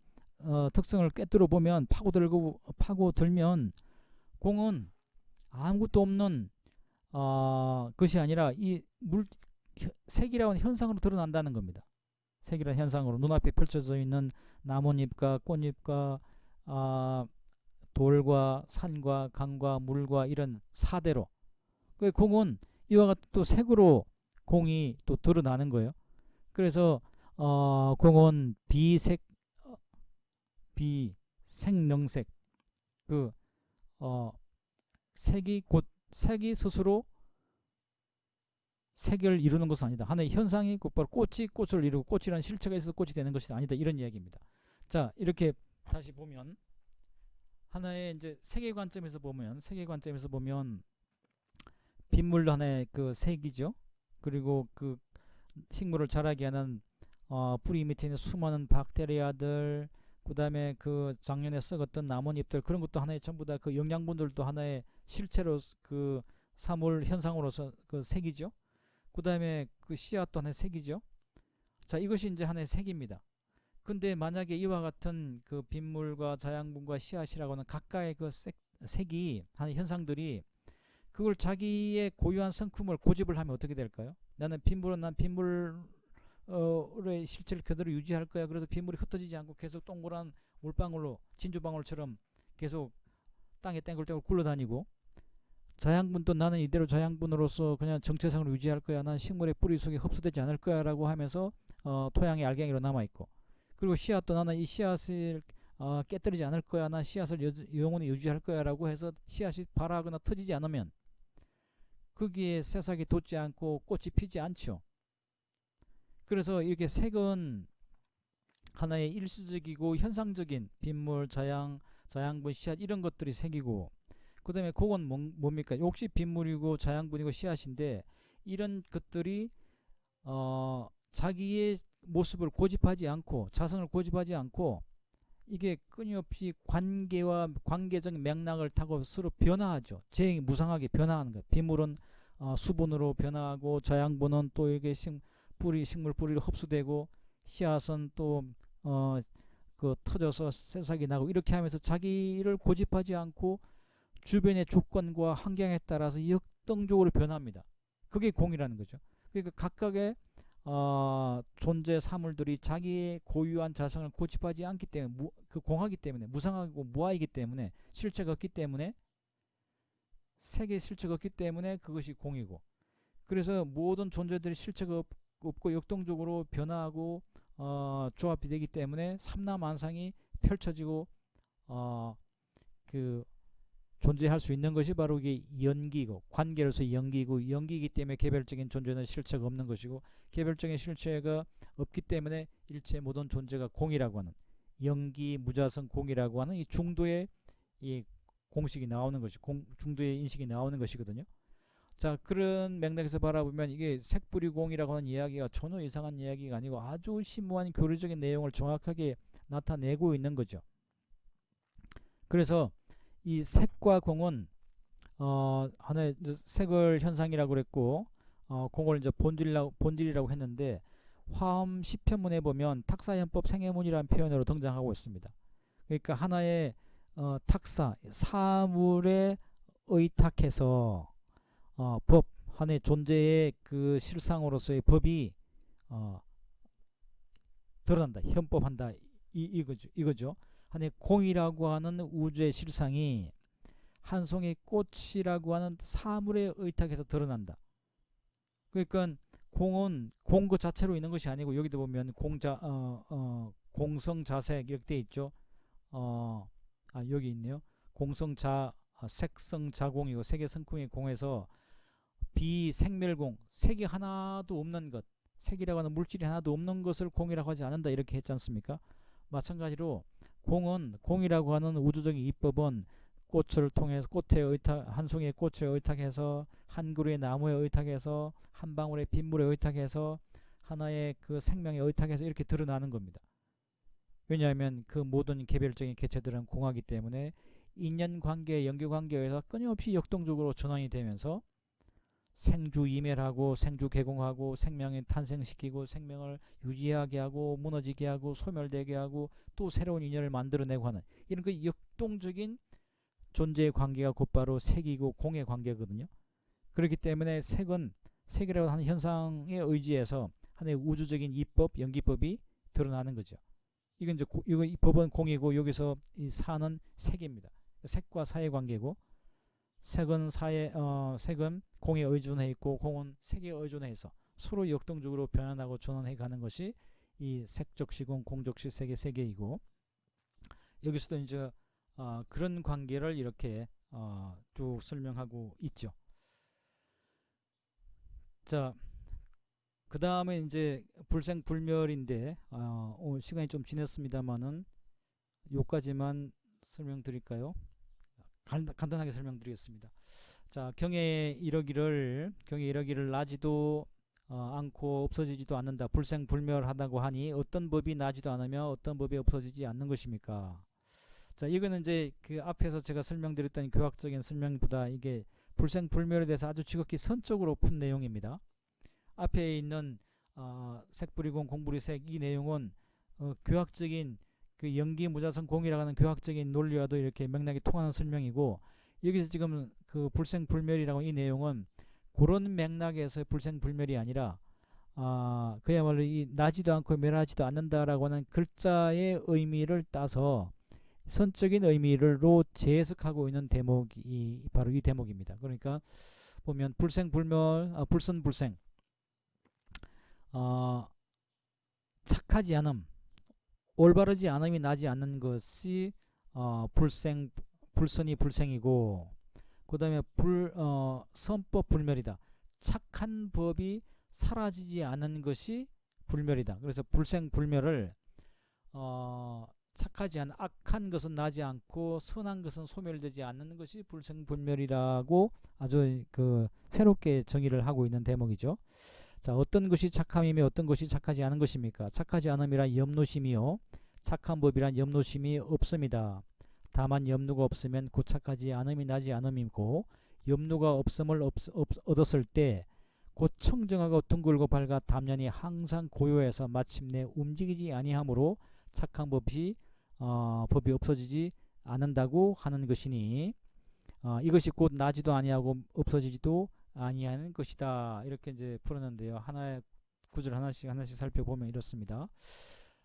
특성을 꿰뚫어 보면, 파고들면 공은 아무것도 없는 것이 아니라 이 색이라는 현상으로 드러난다는 겁니다. 색이라는 현상으로 눈앞에 펼쳐져 있는 나뭇잎과 꽃잎과 돌과 산과 강과 물과 이런 사대로, 그 공은 이와 같은 또 색으로 공이 또 드러나는 거예요. 그래서 공은 비색능색, 그 색이 스스로 색을 이루는 것은 아니다. 하나의 현상이 곧바로 꽃을 이루고 꽃이라는 실체가 있어서 꽃이 되는 것이 아니다. 이런 이야기입니다. 자, 이렇게 다시 보면 하나의 이제 세계 관점에서 보면 빗물도 하나의 그 색이죠. 그리고 그 식물을 자라게 하는 뿌리 밑에 있는 수많은 박테리아들, 그 다음에 그 작년에 썩었던 나뭇잎들, 그런 것도 하나의 전부 다 그 영양분들도 하나의 실체로 그 사물 현상으로서 그 색이죠. 그 다음에 그 씨앗도 하나의 색이죠. 자, 이것이 이제 하나의 색입니다. 근데 만약에 이와 같은 그 빗물과 자양분과 씨앗이라고 하는 각각의 그 색이 하는 현상들이 그걸 자기의 고유한 성품을 고집을 하면 어떻게 될까요? 나는 빗물의 실체를 그대로 유지할 거야. 그래서 빗물이 흩어지지 않고 계속 동그란 물방울로, 진주방울처럼 계속 땅에 땡글땡글 굴러다니고, 자양분도 나는 이대로 자양분으로서 그냥 정체성을 유지할 거야. 난 식물의 뿌리 속에 흡수되지 않을 거야 라고 하면서 토양의 알갱이로 남아있고, 그리고 씨앗도 나는 이 씨앗을 깨뜨리지 않을 거야. 난 씨앗을 영원히 유지할 거야 라고 해서 씨앗이 발하거나 터지지 않으면 거기에 새싹이 돋지 않고 꽃이 피지 않죠. 그래서 이렇게 색은 하나의 일시적이고 현상적인 빗물, 자양분, 씨앗 이런 것들이 색이고, 그 다음에 그건 뭡니까? 역시 빗물이고 자양분이고 씨앗인데, 이런 것들이 자기의 모습을 고집하지 않고, 자성을 고집하지 않고 이게 끊임없이 관계와 관계적 맥락을 타고 서로 변화하죠. 무상하게 변화하는 거예요. 비물은 수분으로 변화하고 저양분은 또 이게 식물 뿌리로 흡수되고 씨앗은 또 터져서 새싹이 나고 이렇게 하면서 자기를 고집하지 않고 주변의 조건과 환경에 따라서 역동적으로 변합니다. 그게 공이라는 거죠. 그러니까 각각의 존재 사물들이 자기의 고유한 자성을 고집하지 않기 때문에 공하기 때문에 무상하고 무아이기 때문에 실체가 없기 때문에 세계의 실체가 없기 때문에 그것이 공이고, 그래서 모든 존재들이 실체가 없고 역동적으로 변화하고 조합이 되기 때문에 삼라만상이 펼쳐지고 존재할 수 있는 것이 바로 이게 연기고, 관계로서 연기고, 연기이기 때문에 개별적인 존재는 실체가 없는 것이고, 개별적인 실체가 없기 때문에 일체 모든 존재가 공이라고 하는, 연기 무자성 공이라고 하는 이 중도의 이 공식이 나오는 것이, 중도의 인식이 나오는 것이거든요. 자, 그런 맥락에서 바라보면 이게 색불이공이라고 하는 이야기가 전혀 이상한 이야기가 아니고 아주 심오한 교리적인 내용을 정확하게 나타내고 있는 거죠. 그래서 이 색과 공은 하나의 색을 현상이라고 그랬고, 공을 이제 본질이라고 했는데, 화엄 10편문에 보면 탁사현법 생해문이라는 표현으로 등장하고 있습니다. 그러니까 하나의 탁사, 사물에 의탁해서 법, 하나의 존재의 그 실상으로서의 법이 드러난다, 현법한다, 이거죠. 하나의 공이라고 하는 우주의 실상이 한 송이 꽃이라고 하는 사물에 의탁해서 드러난다. 그러니까 공은 공 그 자체로 있는 것이 아니고, 여기도 보면 공성자색 이렇게 돼 있죠. 여기 있네요. 색성자공이고 색의성공의 공에서 비생멸공, 색이 하나도 없는 것, 색이라고 하는 물질이 하나도 없는 것을 공이라고 하지 않는다, 이렇게 했지 않습니까? 마찬가지로 공이라고 하는 우주적인 이법은 꽃을 통해서 한 송이의 꽃에 의탁해서, 한 그루의 나무에 의탁해서, 한 방울의 빗물에 의탁해서, 하나의 그 생명에 의탁해서 이렇게 드러나는 겁니다. 왜냐하면 그 모든 개별적인 개체들은 공하기 때문에 인연관계, 연계관계에서 끊임없이 역동적으로 전환이 되면서 생주이멸하고 생주개공하고 생명을 탄생시키고 생명을 유지하게 하고 무너지게 하고 소멸되게 하고 또 새로운 인연을 만들어내고 하는 이런 그 역동적인 존재의 관계가 곧바로 색이고 공의 관계거든요. 그렇기 때문에 색이라고 하는 현상에 의지해서 하나의 우주적인 이법, 연기법이 드러나는 거죠. 이건 이제 이 법은 공이고, 여기서 이 사는 색입니다. 색과 사의 관계고, 색은 공에 의존해 있고 공은 색에 의존해 있어 서로 역동적으로 변환하고 전환해 가는 것이 이 색적시공, 공적시 색의 세계이고, 여기서도 이제 그런 관계를 이렇게 쭉 설명하고 있죠. 자, 그 다음에 이제 불생불멸인데 오늘 시간이 좀 지났습니다만은 요까지만 설명드릴까요? 간단하게 설명드리겠습니다. 자, 경에 이러기를 나지도 않고 없어지지도 않는다. 불생불멸하다고 하니 어떤 법이 나지도 않으며 어떤 법이 없어지지 않는 것입니까? 자, 이거는 이제 그 앞에서 제가 설명드렸던 교학적인 설명보다 이게 불생불멸에 대해서 아주 지극히 선적으로 푼 내용입니다. 앞에 있는 색불이공 공불이색, 이 내용은 교학적인 그 연기무자성 공이라고 하는 교학적인 논리와도 이렇게 맥락이 통하는 설명이고, 여기서 지금 그 불생불멸이라고 이 내용은 그런 맥락에서 불생불멸이 아니라 그야말로 이 나지도 않고 멸하지도 않는다라고 하는 글자의 의미를 따서 선적인 의미로 재해석하고 있는 대목이 바로 이 대목입니다. 그러니까 보면 불생불멸, 불선불생, 착하지 않음, 올바르지 않음이 나지 않는 것이 불선이 불생이고, 그 다음에 선법 불멸이다. 착한 법이 사라지지 않는 것이 불멸이다. 그래서 불생불멸을 착하지 않은 악한 것은 나지 않고 선한 것은 소멸되지 않는 것이 불생불멸이라고 아주 새롭게 정의를 하고 있는 대목이죠. 자, 어떤 것이 착함이며 어떤 것이 착하지 않은 것입니까? 착하지 않음이란 염노심이요, 착한 법이란 염노심이 없습니다. 다만 염노가 없으면 곧 착하지 않음이 나지 않음이고 염노가 없음을 얻었을 때 곧 청정하고 둥글고 밝아 담연이 항상 고요해서 마침내 움직이지 아니하므로 착한 법이 없어지지 않는다고 하는 것이니 이것이 곧 나지도 아니하고 없어지지도 아니하는 것이다. 이렇게 이제 풀었는데요. 하나의 구절 하나씩 살펴보면 이렇습니다.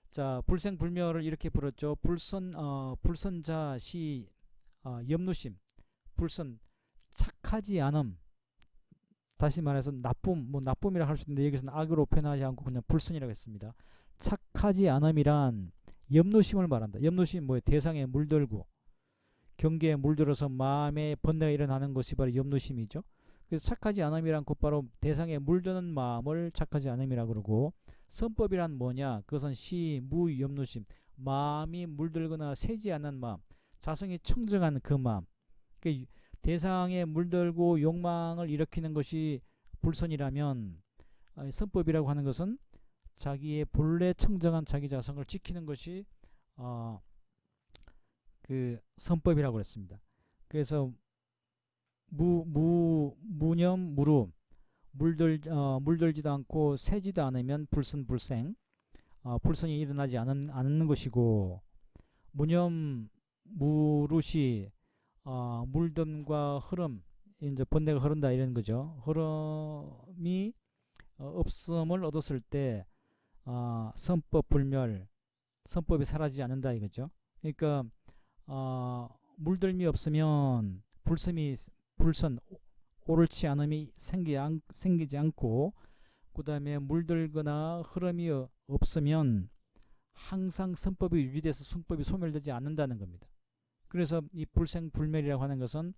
자, 불생불멸을 이렇게 풀었죠. 불선자시 염노심, 불선 착하지 않음. 다시 말해서 나쁨이라 할 수 있는데 여기서는 악으로 표현하지 않고 그냥 불선이라고 했습니다. 착하지 않음이란 염노심을 말한다. 염노심 뭐예요? 대상에 물들고 경계에 물들어서 마음에 번뇌가 일어나는 것이 바로 염노심이죠. 그래서 착하지 않음이란 곧바로 대상에 물드는 마음을 착하지 않음이라 그러고, 선법이란 뭐냐? 그것은 무 염노심, 마음이 물들거나 새지 않는 마음, 자성이 청정한 그 마음. 그러니까 대상에 물들고 욕망을 일으키는 것이 불선이라면 선법이라고 하는 것은 자기의 본래 청정한 자기 자성을 지키는 것이 그 선법이라고 그랬습니다. 그래서 무념 무루, 물들지도 않고 새지도 않으면 불선 불선이 일어나지 않는 것이고, 무념 무루시 물듦과 흐름, 이제 번뇌가 흐른다 이런 거죠. 흐름이 없음을 얻었을 때 선법 불멸, 선법이 사라지지 않는다 이거죠. 그러니까 물들미 없으면 불선 옳지 않음이 생기지 않고, 그 다음에 물들거나 흐름이 없으면 항상 선법이 유지돼서 승법이 소멸되지 않는다는 겁니다. 그래서 이 불생불멸이라고 하는 것은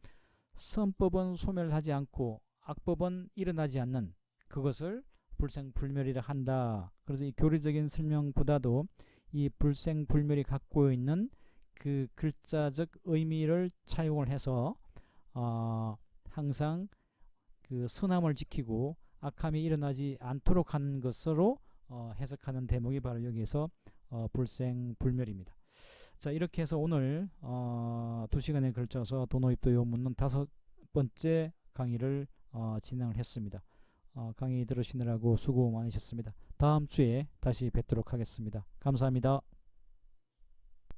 선법은 소멸하지 않고 악법은 일어나지 않는 그것을 불생불멸이라 한다. 그래서 이 교리적인 설명보다도 이 불생불멸이 갖고 있는 그 글자적 의미를 차용을 해서 항상 그 선함을 지키고 악함이 일어나지 않도록 하는 것으로 해석하는 대목이 바로 여기에서 불생불멸입니다. 자, 이렇게 해서 오늘 2시간에 걸쳐서 도노입도 요문론 5번째 강의를 진행을 했습니다. 강의 들으시느라고 수고 많으셨습니다. 다음 주에 다시 뵙도록 하겠습니다. 감사합니다.